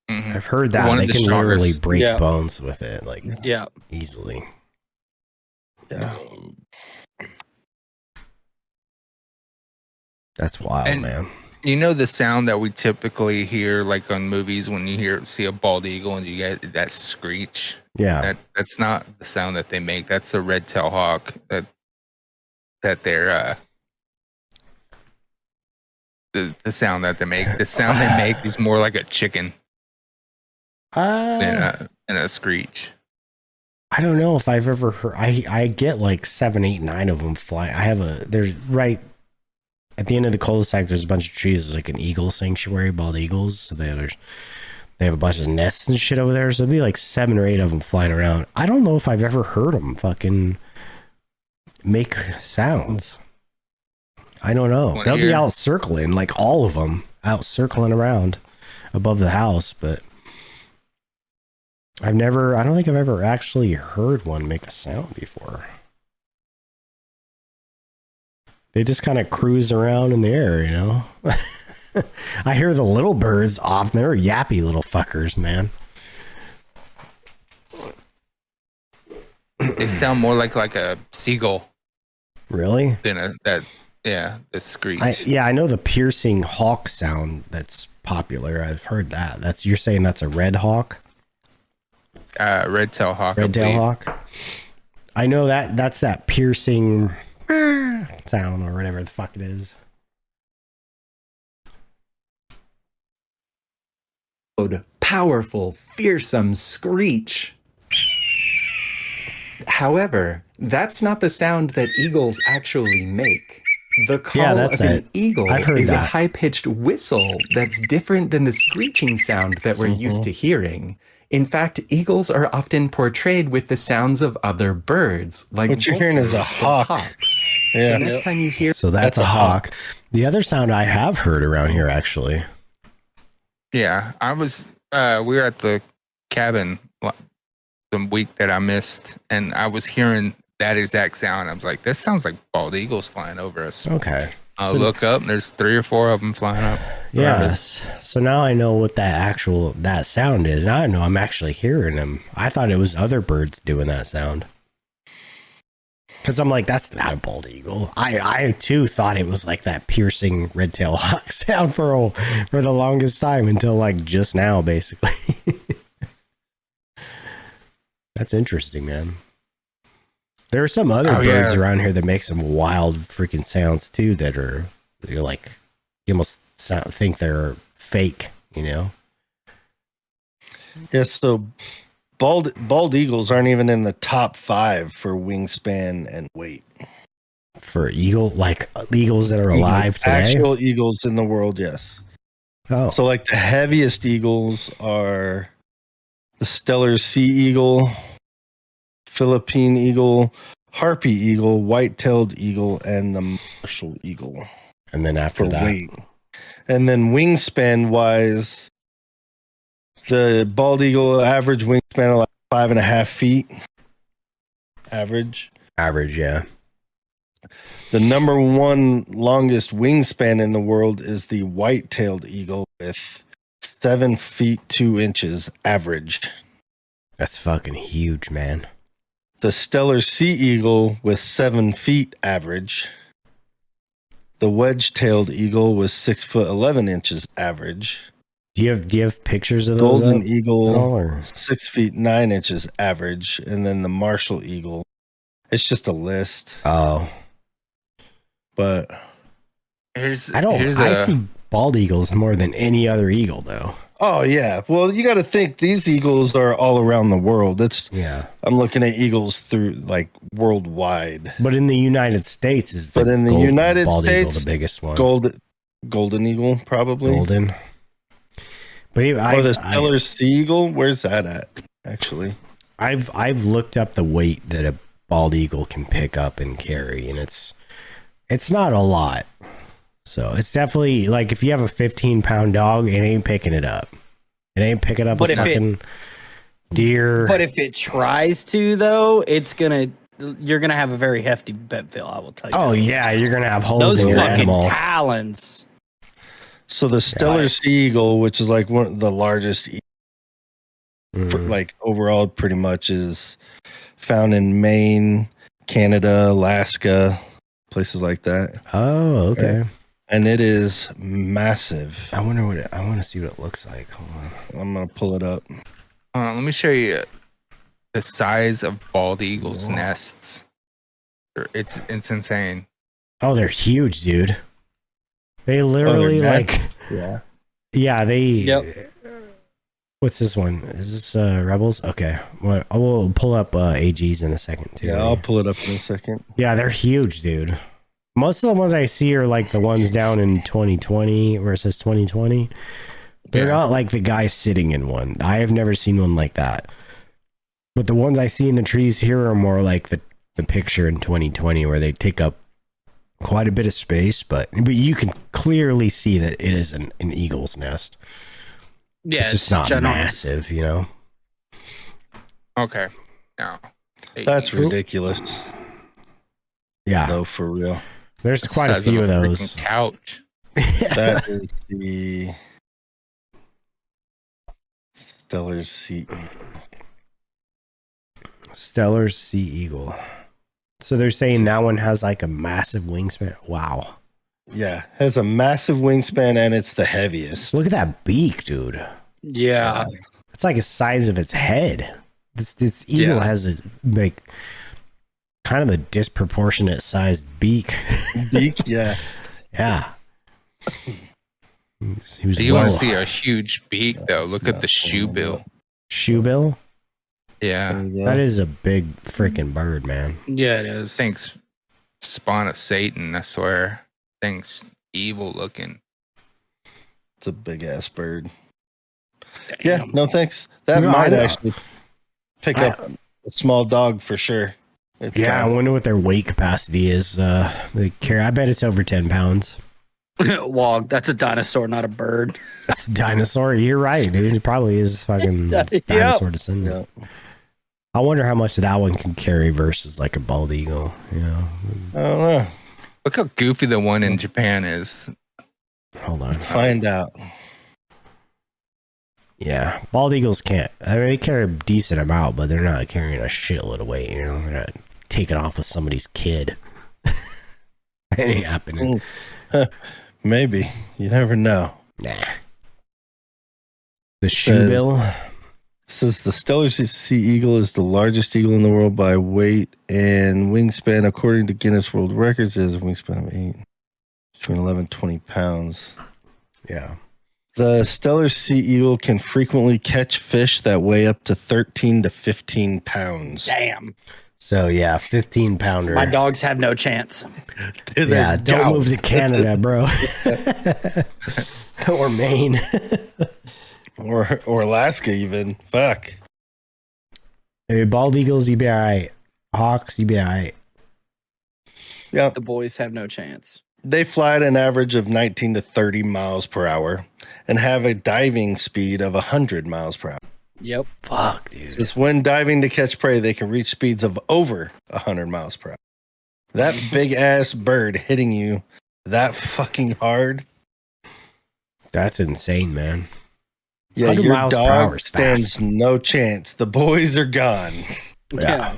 Mm-hmm. I've heard that they can literally break bones with it, like easily. Yeah, that's wild, man. You know the sound that we typically hear, like on movies, when you see a bald eagle and you get that screech. Yeah, that's not the sound that they make. That's a red-tailed hawk. That they're the sound that they make. The sound they make is more like a chicken. And a screech. I don't know if I've ever heard. I get like 7, 8, 9 of them fly. There's right at the end of the cul-de-sac. There's a bunch of trees. There's like an eagle sanctuary, bald eagles. So they have a bunch of nests and shit over there. So there'd be like 7 or 8 of them flying around. I don't know if I've ever heard them fucking make sounds. I don't know. They'll be out circling, like all of them out circling around above the house, but I don't think I've ever actually heard one make a sound before. They just kind of cruise around in the air, you know? I hear the little birds off. They're yappy little fuckers, man. They sound more like a seagull. Really? Than the screech. I know the piercing hawk sound that's popular. I've heard that. You're saying that's a red hawk? Red-tailed hawk. Red-tailed hawk. I know that's that piercing sound or whatever the fuck it is. Powerful, fearsome screech. However, that's not the sound that eagles actually make. The call of an eagle is a high-pitched whistle that's different than the screeching sound that we're used to hearing. In fact, eagles are often portrayed with the sounds of other birds, like what you're hearing is a hawk. Hawks. Yeah. So next time you hear, that's a hawk. The other sound I have heard around here, actually. Yeah, I was. We were at the cabin the week that I missed, and I was hearing that exact sound. I was like, "This sounds like bald eagles flying over us." Okay. I look up, and there's 3 or 4 of them flying up. Yes. So now I know what that sound is. Now I know I'm actually hearing them. I thought it was other birds doing that sound. Because I'm like, that's not a bald eagle. I too thought it was like that piercing red-tailed hawk sound for the longest time until like just now, basically. That's interesting, man. There are some other birds around here that make some wild freaking sounds too. You're like, you almost think they're fake, you know? Yeah. So bald eagles aren't even in the top 5 for wingspan and weight. For eagles that are alive today? Actual eagles in the world, yes. Oh. So like the heaviest eagles are the Stellar sea eagle, Philippine eagle, harpy eagle, white-tailed eagle, and the Marshall eagle. And then after that, weight. And then wingspan wise, the bald eagle average wingspan of like 5.5 feet. Average, yeah. The number 1 longest wingspan in the world is the white-tailed eagle with 7 feet 2 inches average. That's fucking huge, man. The Stellar Sea Eagle with 7 feet average. The wedge-tailed eagle was 6 foot 11 inches average. Do you have pictures of those? Golden eagle 6 feet 9 inches average, and then the Marshall eagle. It's just a list. Oh, but I see bald eagles more than any other eagle, though. Oh yeah, well you got to think these eagles are all around the world. I'm looking at eagles through like worldwide. But in the United States is the bald eagle the biggest one. Golden eagle probably. Golden. But the Stellar Sea Eagle, where's that at? Actually, I've looked up the weight that a bald eagle can pick up and carry, and it's not a lot. So it's definitely like if you have a 15-pound dog, it ain't picking it up. It ain't picking up a fucking deer. But if it tries to, though, you're gonna have a very hefty Bentville, I will tell you. Oh yeah, you're gonna have holes in your animal. Those fucking talons. So the Stellar Sea Eagle, which is like one of the largest, like overall, pretty much is found in Maine, Canada, Alaska, places like that. Oh, okay. Right. And it is massive. I want to see what it looks like. Hold on. I'm gonna pull it up. Let me show you the size of bald eagles' nests. It's insane. Oh, they're huge, dude. They literally What's this one? Is this Rebels? Okay. Well, I will pull up AGs in a second too. Yeah, I'll pull it up in a second. Yeah, they're huge, dude. Most of the ones I see are like the ones down in 2020 where it says 2020. They're not like the guy sitting in one. I have never seen one like that. But the ones I see in the trees here are more like the picture in 2020 where they take up quite a bit of space, but you can clearly see that it is an eagle's nest. Yeah, it's just not massive, you know? Okay. No. That's ridiculous. Yeah. No, for real. There's quite a few of those. Couch. That is the Stellar Sea Eagle. Stellar Sea Eagle. So they're saying that one has like a massive wingspan. Wow. Yeah, has a massive wingspan and it's the heaviest. Look at that beak, dude. Yeah. It's like the size of its head. This eagle has a like kind of a disproportionate sized beak. Beak, yeah. Yeah. You want to see a huge beak though. Look at the shoe bill. Shoe bill? Yeah. That is a big freaking bird, man. Yeah, it is. Thing's spawn of Satan, I swear. Thing's evil looking. It's a big ass bird. Damn. Yeah, no thanks. That might actually pick up a small dog for sure. I wonder what their weight capacity is. They carry. I bet it's over 10 pounds. Wog, that's a dinosaur, not a bird. That's a dinosaur. You're right, dude. It probably is fucking dinosaur descendant. Yep. I wonder how much that one can carry versus like a bald eagle. You know, I don't know. Look how goofy the one in Japan is. Hold on, let's find out. Yeah, bald eagles can't. I mean, they carry a decent amount, but they're not carrying a shitload of weight. You know, they're not taking off with somebody's kid. It ain't happening. Maybe. You never know. Nah. The shoe bill says the Stellar Sea Eagle is the largest eagle in the world by weight and wingspan, according to Guinness World Records. It has a wingspan of between 11 and 20 pounds. Yeah. The Stellar Sea Eagle can frequently catch fish that weigh up to 13 to 15 pounds. Damn. So, yeah, 15-pounder. My dogs have no chance. Yeah, don't move to Canada, bro. Or Maine. or Alaska, even. Fuck. Hey, bald eagles, you be all right. Hawks, you be all right. Yep. The boys have no chance. They fly at an average of 19 to 30 miles per hour and have a diving speed of 100 miles per hour. Yep. Fuck, dude. Just when diving to catch prey, they can reach speeds of over 100 miles per hour. That big ass bird hitting you that fucking hard. That's insane, man. Yeah, your dog stands no chance. The boys are gone. Yeah.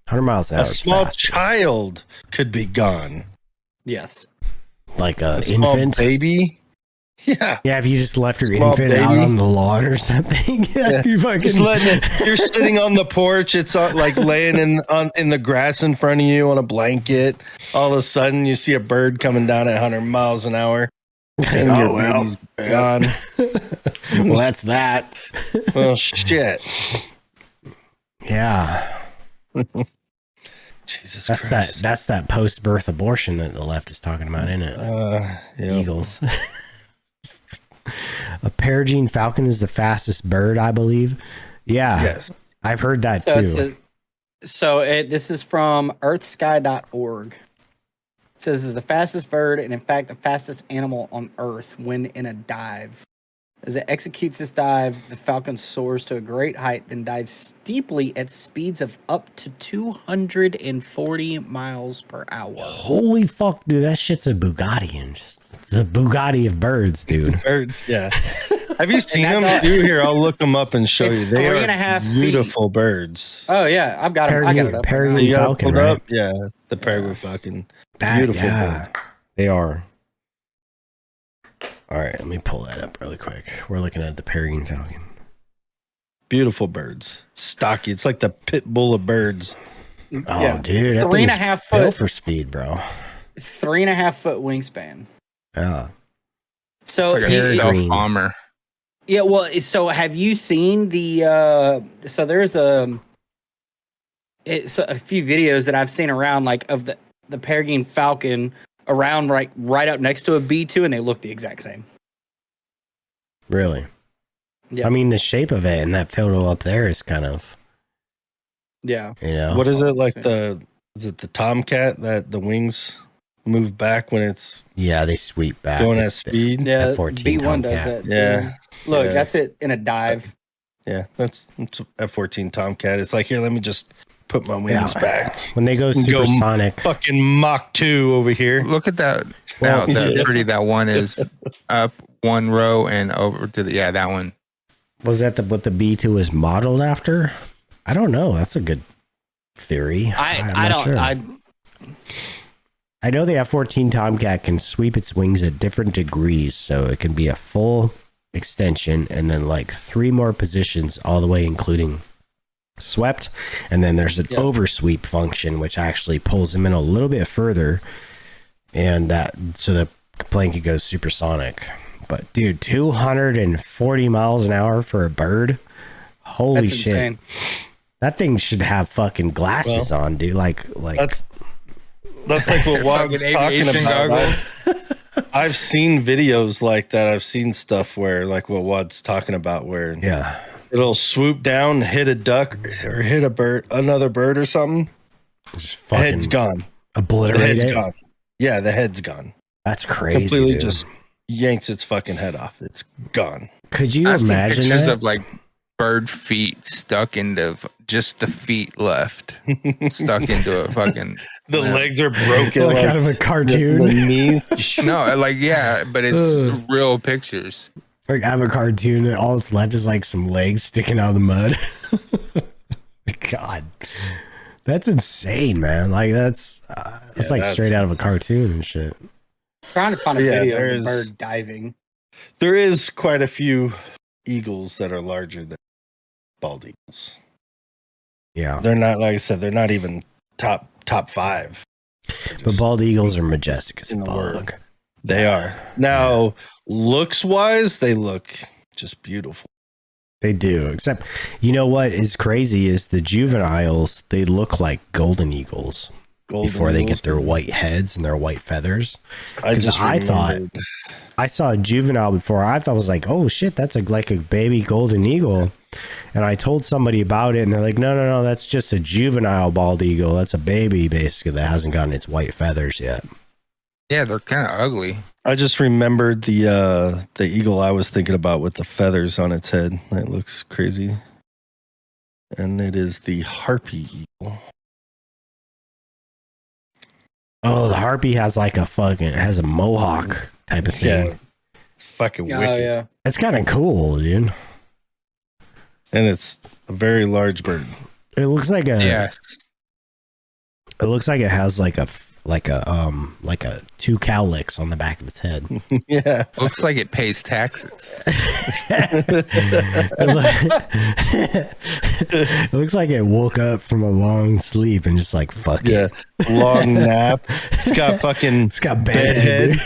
100 miles an hour. A small fast. child could be gone. Yes. Like an Small infant baby. Yeah. Yeah, if you just left your Small infant baby. out on the lawn or something. Yeah. You fucking... Just letting it, you're sitting on the porch. It's like laying in the grass in front of you on a blanket. All of a sudden, you see a bird coming down at 100 miles an hour. And your baby's gone. Well, that's that. Well, shit. Yeah. Jesus That's Christ. that's that post-birth abortion that the left is talking about, isn't it? Yeah. Eagles. A peregrine falcon is the fastest bird, I believe. Yeah. Yes. I've heard that too. This is from earthsky.org. It says it's the fastest bird and in fact the fastest animal on Earth when in a dive. As it executes this dive, the falcon soars to a great height, then dives steeply at speeds of up to 240 miles per hour. Holy fuck, dude! That shit's a Bugatti. The Bugatti of birds, dude. Birds, yeah. Have you seen them? Dude, here, I'll look them up and show you. They 3.5 are beautiful birds. Oh yeah, I've got them. I got it up. Peregrine falcon, right? Up? Yeah, the peregrine falcon. Beautiful bird. They are. All right, let me pull that up really quick. We're looking at the peregrine falcon. Beautiful birds. Stocky. It's like the pit bull of birds. Oh, yeah. dude. That 3.5 foot. Built for speed, bro. 3.5 foot wingspan. Yeah. So it's like a stealth bomber. Yeah, well, so have you seen the so there's a few videos that I've seen around like of the peregrine falcon around right up next to a B2 and they look the exact same. Really? Yeah. I mean, the shape of it and that photo up there is kind of, yeah. You know, what is it like? Is it the tomcat that the wings move back when it's they sweep back going at speed? Yeah, F-14 B1 tomcat. does that too. Yeah. Look, Yeah. that's it in a dive. Yeah, that's F-14 tomcat. It's like, here, let me just put my wings back. When they go supersonic. Fucking Mach 2 over here. Look at that. Now, pretty that one is up one row and over to that one. Was that what the B2 was modeled after? I don't know. That's a good theory. I don't sure. I know the F-14 Tomcat can sweep its wings at different degrees, so it can be a full extension and then like 3 more positions all the way, including swept, and then there's an oversweep function which actually pulls them in a little bit further, and so the plane could go supersonic. But dude, 240 miles an hour for a bird, holy shit! Insane. That thing should have fucking glasses on, dude. Like that's like what Wad was talking about. I've seen videos like that. I've seen stuff where like what Wad's talking about, where it'll swoop down, hit a duck or hit another bird or something. Just fucking head's gone. Obliterate the head's it. gone. Yeah, the head's gone. That's crazy. Completely dude. Just yanks its fucking head off. It's gone. Could you I've imagine seen pictures that? of like bird feet stuck into just the feet left, stuck into a fucking. The legs are broken, like out of a cartoon. The knees. No, like but it's real pictures. Like out of a cartoon, and all that's left is like some legs sticking out of the mud. God, that's insane, man. Like that's like straight out of a cartoon and shit. Trying to find a video of a bird diving. There is quite a few eagles that are larger than bald eagles. Yeah, they're not, like I said, they're not even top 5. But bald eagles are majestic as fuck. They are. Now, looks wise, they look just beautiful. They do. Except, you know what is crazy is the juveniles. They look like golden eagles before they get their white heads and their white feathers. I thought I saw a juvenile before. I thought it was like, oh shit, that's like a baby golden eagle. And I told somebody about it, and they're like, no, that's just a juvenile bald eagle. That's a baby, basically, that hasn't gotten its white feathers yet. Yeah, they're kind of ugly. I just remembered the eagle I was thinking about with the feathers on its head. That looks crazy. And it is the harpy eagle. Oh, the harpy has like has a mohawk type of thing. Yeah. Fucking wicked. Yeah. It's kind of cool, dude. And it's a very large bird. It looks like a It looks like it has like a two cowlicks on the back of its head. Yeah. Looks like it pays taxes. It looks like it woke up from a long sleep and just like fuck it. Long nap. It's got bed head.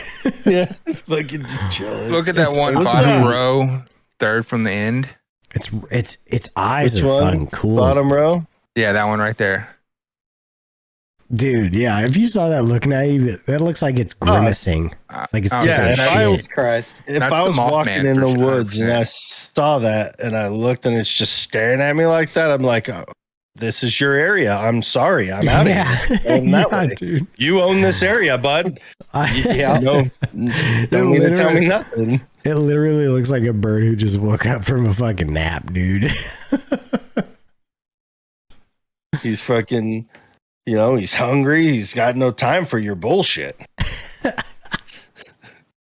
Yeah, it's fucking just chilling. Look at that one bottom row, third from the end. Its eyes Which are one? fucking cool. Bottom row. Yeah, that one right there. Dude, yeah, if you saw that looking at you, that looks like it's grimacing. Like it's Jesus Christ. If That's I was the Mothman walking in for the sure, woods and I saw that and I looked and it's just staring at me like that, I'm like, oh, this is your area. I'm sorry. I'm out of here. That way. Dude. You own this area, bud. Don't need to tell me nothing. It literally looks like a bird who just woke up from a fucking nap, dude. He's fucking, he's hungry. He's got no time for your bullshit.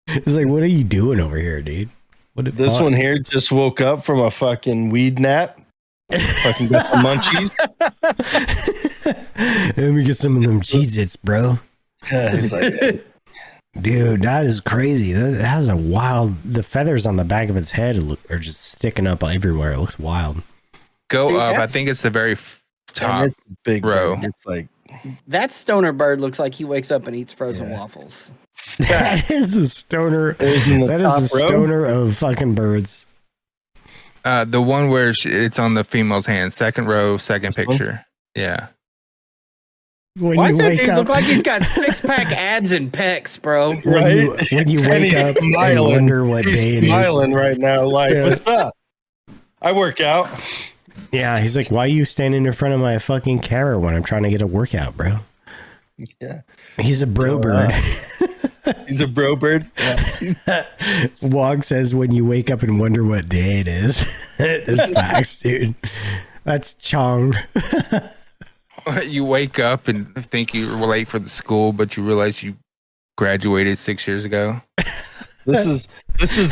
It's like, what are you doing over here, dude? This one here just woke up from a fucking weed nap. Fucking got the munchies. Let me get some of them Cheez-Its, bro. Yeah, he's like, dude, that is crazy. That has the feathers on the back of its head are just sticking up everywhere. It looks wild. Go up. I think it's the very top big row. It's like that stoner bird looks like he wakes up and eats frozen waffles. That is the stoner. That is the stoner of fucking birds. The one where it's on the female's hand, second row, second picture. Yeah. Why does that dude look like he's got 6-pack abs and pecs, bro? When you wake up and wonder what day it is. Smiling right now, like, what's up? I work out. Yeah, he's like, why are you standing in front of my fucking camera when I'm trying to get a workout, bro? Yeah. He's a bro bird. He's a bro bird. Yeah. Wog says when you wake up and wonder what day it is. That's facts, dude. That's Chong. You wake up and think you were late for the school, but you realize you graduated 6 years ago. This is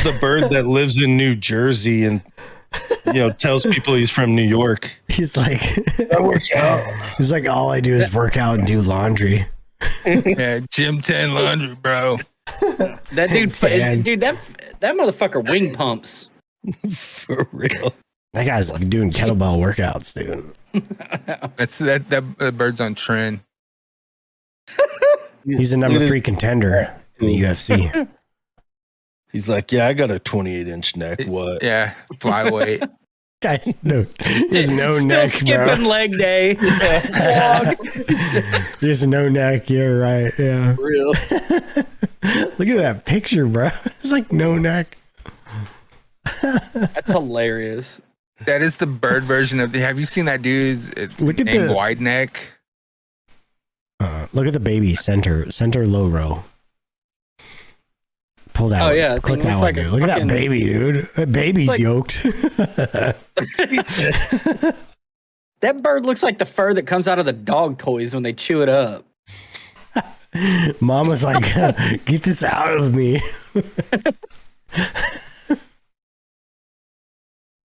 the bird that lives in New Jersey and tells people he's from New York. He's like, I work out. He's like, all I do is work out and do laundry. Yeah, Gym 10 laundry, bro. That dude, that motherfucker wing pumps. For real. That guy's like doing kettlebell workouts, dude. That's that bird's on trend. He's a number 3 contender in the UFC. He's like, yeah, I got a 28-inch neck. What? Yeah, flyweight. Guys, no, there's no still neck, skipping bro. leg day. There's no neck. You're right. Yeah. For real. Look at that picture, bro. It's like no neck. That's hilarious. That is the bird version of the. Have you seen that dude's look at named the Wide Neck? Look at the baby center low row. Pull that. Oh one. Yeah, click that one, dude. Look at that baby, dude. That baby's yoked. That bird looks like the fur that comes out of the dog toys when they chew it up. Mom was like, "Get this out of me."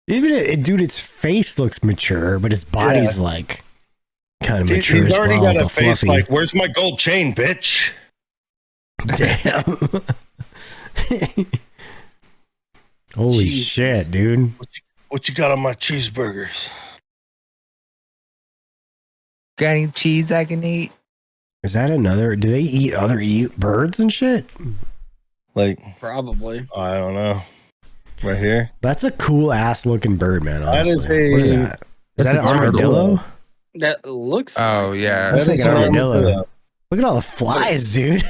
Dude, its face looks mature, but its body's like kind of mature. He's already got a face fluffy. like, "Where's my gold chain, bitch?" Damn. Holy shit, dude. What you got on my cheeseburgers? Got any cheese I can eat? Is that another? Do they eat other birds and shit? Like, probably. I don't know. Right here. That's a cool ass looking bird, man. Honestly. That is what is that? Is that an armadillo? That looks. Oh yeah, that's like an armadillo. Look at all the flies, dude.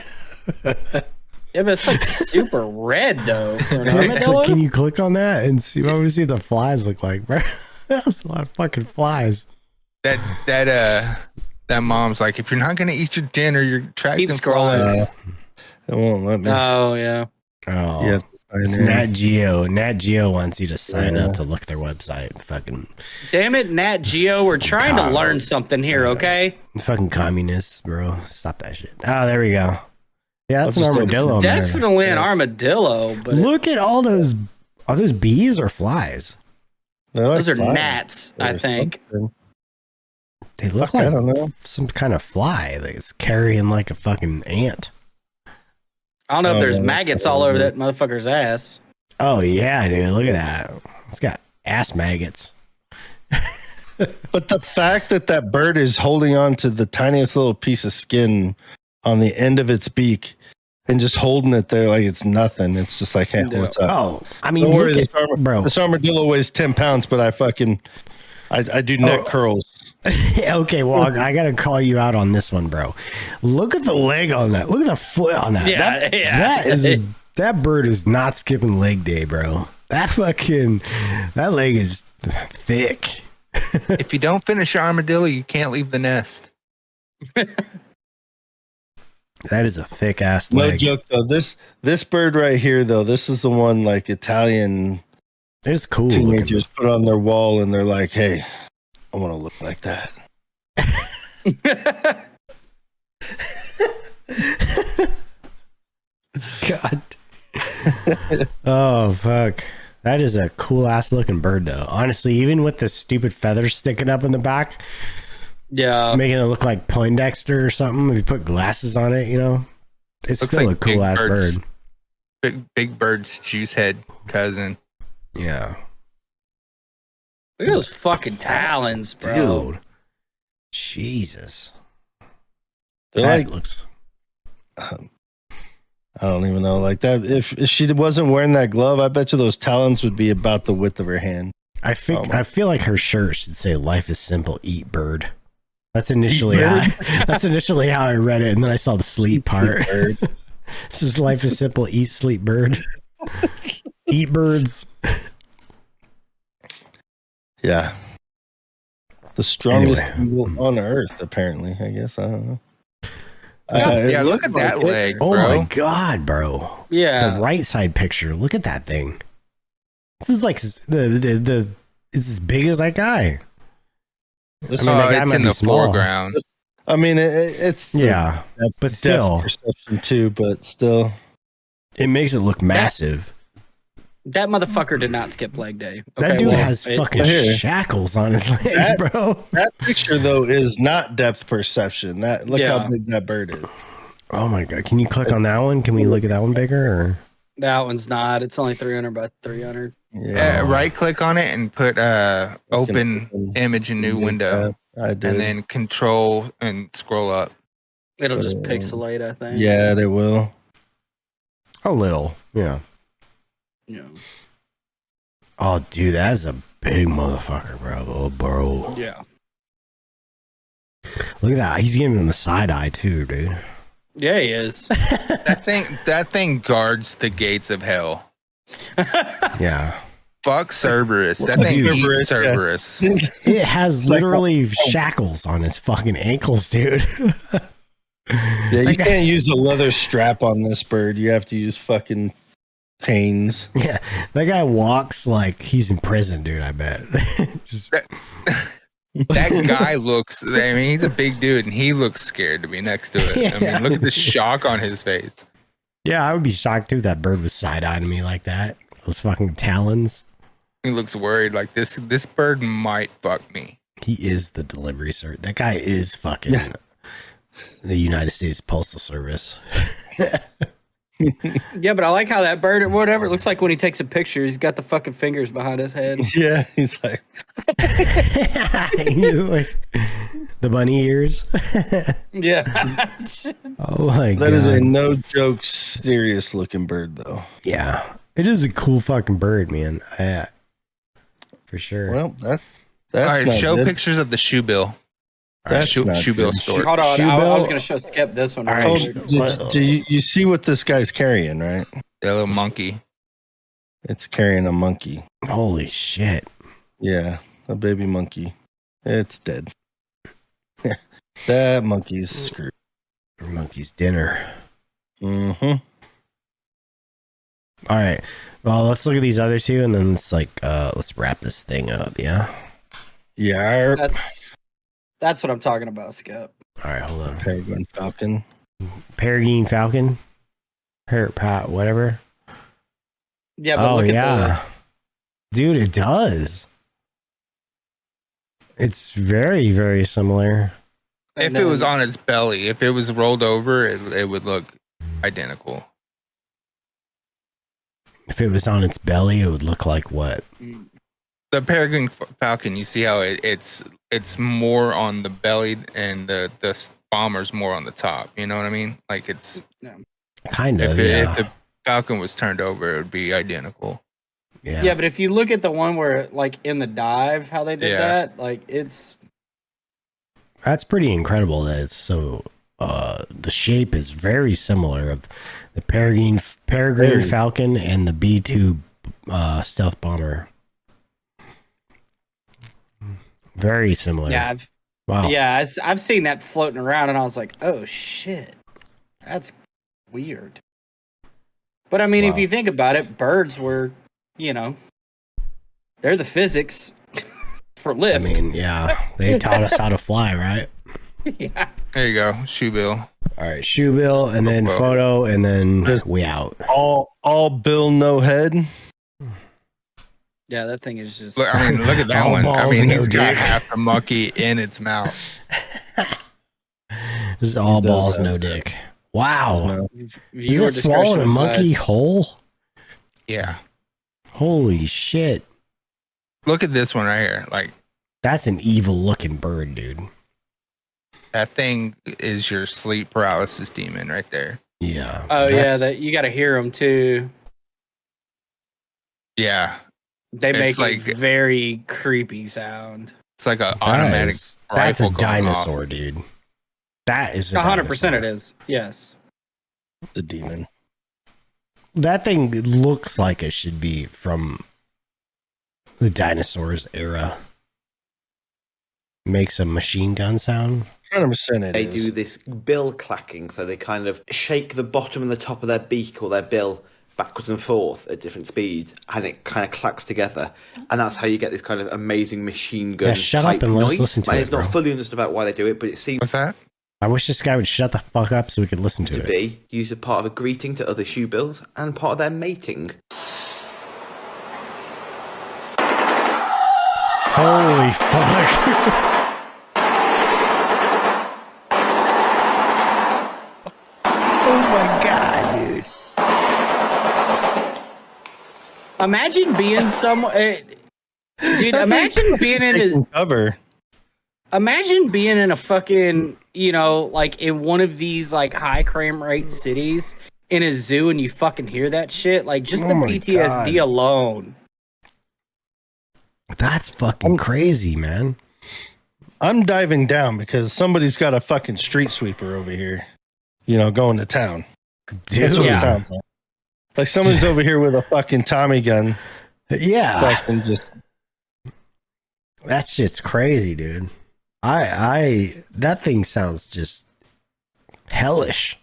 Yeah, but it's like super red though. For an armadillo? Can you click on that and see? I want to see what the flies look like, bro. That's a lot of fucking flies. That mom's like, if you're not gonna eat your dinner, you're attracting flies. It won't let me. Oh yeah. Oh yeah. It's Nat Geo. Nat Geo wants you to sign up to look at their website. Fucking damn it, Nat Geo. We're trying to learn something here, okay? Fucking communists, bro. Stop that shit. Oh, there we go. Yeah, that's an armadillo. Definitely an armadillo. But look at all those. Are those bees or flies? Those are gnats, I think. They look like, I don't know, some kind of fly. Like it's carrying like a fucking ant. I don't know if there's maggots all over that motherfucker's ass. Oh yeah, dude. Look at that. It's got ass maggots. But the fact that bird is holding on to the tiniest little piece of skin on the end of its beak and just holding it there like it's nothing. It's just like, hey, what's up? Oh, I mean, don't worry, bro. This armadillo weighs 10 pounds, but I do neck curls. Okay, well, I gotta call you out on this one, bro. Look at the leg on that. Look at the foot on that. That bird is not skipping leg day, bro. That leg is thick. If you don't finish your armadillo, you can't leave the nest. That is a thick ass leg. No joke though. This bird right here though, this is the one like Italian. It's cool. Teenagers put on their wall and they're like, "Hey, I want to look like that." God. Oh fuck. That is a cool ass looking bird though. Honestly, even with the stupid feathers sticking up in the back. Yeah. Making it look like Poindexter or something. If you put glasses on it, you know. It's looks still like a cool ass bird. Big Bird's juice head cousin. Yeah. Look at those fucking talons, bro. Dude. Jesus. That looks. I don't even know. Like that, if she wasn't wearing that glove, I bet you those talons would be about the width of her hand. I feel like her shirt should say "Life is simple, eat bird." That's initially how I read it, and then I saw the sleep part. This is "Life is simple, eat sleep bird." Eat birds. Yeah. The strongest eagle on earth, apparently. I guess. I don't know. Yeah, look at that leg, bro. Oh my god, bro. Yeah. The right side picture. Look at that thing. This is like the it's as big as that guy. That guy it's in the foreground. I mean, it's but still perception too. But still, it makes it look massive. That motherfucker did not skip leg day. Okay, that dude has fucking shackles on his legs, bro. That picture though is not depth perception. Look how big that bird is. Oh my god! Can you click on that one? Can we look at that one bigger? Or? That one's not. It's only 300 by 300. Yeah. Right click on it and put open image in new window. I did. And then control and scroll up. It'll just pixelate, I think. Yeah, they will. A little, yeah. Yeah. Oh, dude, that is a big motherfucker, bro. Oh, bro. Yeah. Look at that. He's giving him the side eye too, dude. Yeah, he is. That thing guards the gates of hell. Yeah. Fuck Cerberus. That thing eats Cerberus. It has literally shackles on his fucking ankles, dude. Yeah, you can't use a leather strap on this bird. You have to use fucking chains. Yeah, that guy walks like he's in prison, dude. I bet. That guy looks. I mean, he's a big dude, and he looks scared to be next to it. I mean, look at the shock on his face. Yeah, I would be shocked too if that bird was side-eyeing me like that. Those fucking talons. He looks worried. Like this bird might fuck me. He is the delivery service. That guy is fucking the United States Postal Service. Yeah, but I like how that bird or whatever it looks like when he takes a picture. He's got the fucking fingers behind his head. Yeah, he's like, like the bunny ears. Yeah. Oh my god, that is a no joke, serious looking bird, though. Yeah, it is a cool fucking bird, man. For sure. Well, that's all right. Show good. pictures of the shoe bill. That's shoe bill store. Hold on, I was going to show Skip this one. Do you see what this guy's carrying, right? The little monkey. It's carrying a monkey. Holy shit. Yeah, a baby monkey. It's dead. That monkey's screwed. Monkey's dinner. Mm-hmm. All right. Well, let's look at these other two, and then let's wrap this thing up. Yeah. Yeah. That's what I'm talking about, Skip. All right, hold on. Peregrine falcon. Peregrine falcon. Parrot pat, whatever. Yeah, but look at dude, it does. It's very, very similar. If it was on its belly, if it was rolled over, it would look identical. If it was on its belly, it would look like what? The peregrine falcon, you see how it's more on the belly and the bomber's more on the top. You know what I mean? Like it's kind of. If the falcon was turned over, it would be identical. Yeah, but if you look at the one where, like, in the dive, how they did that, like, that's pretty incredible that it's so. The shape is very similar of the peregrine falcon and the B-2 stealth bomber. Very similar. Yeah, I've seen that floating around, and I was like, oh shit, that's weird. But I mean, if you think about it, birds were, they're the physics for lift. I mean, they taught us how to fly, right? Yeah. There you go, Shoebill. All right, Shoebill, and then photo, and then we out. All bill, no head. Yeah, that thing is just. Look at that one. I mean, he's got half a monkey in its mouth. This is all balls, no dick. Wow. Is this swallowing a monkey whole? Yeah. Holy shit. Look at this one right here. Like, that's an evil looking bird, dude. That thing is your sleep paralysis demon right there. Yeah. Oh, yeah. You got to hear them too. Yeah. They make a very creepy sound. It's like an automatic rifle. That's a dinosaur, dude. That is 100%. It is. Yes. The demon. That thing looks like it should be from the dinosaurs era. Makes a machine gun sound. 100% They do this bill clacking, so they kind of shake the bottom and the top of their beak or their bill backwards and forth at different speeds, and it kind of clacks together, and that's how you get this kind of amazing machine gun. Yeah, shut up and let's listen to it. It's not fully understood about why they do it, but it seems. What's that? I wish this guy would shut the fuck up so we could listen to it. Be used as part of a greeting to other shoebills and part of their mating. Holy fuck. Oh my god, dude. Imagine being somewhere. Dude, imagine being in a cover. Imagine being in a fucking, like in one of these like high crime rate cities in a zoo and you fucking hear that shit. Like just the PTSD alone. That's fucking crazy, man. I'm diving down because somebody's got a fucking street sweeper over here, going to town. Dude, that's what it sounds like. Like someone's over here with a fucking Tommy gun. Yeah. Fucking just. That shit's crazy, dude. That thing sounds just hellish,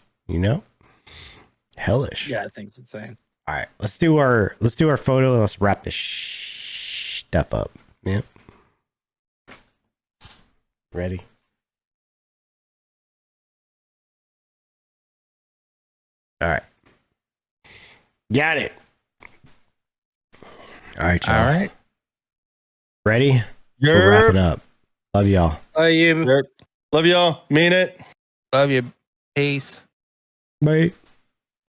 Hellish. Yeah, that thing's insane. All right, let's do our photo and let's wrap this stuff up. Yeah. Ready? All right. Got it. All right, y'all. All right. Ready? We're wrapping up. Love y'all. Love y'all. Mean it. Love you. Peace. Bye.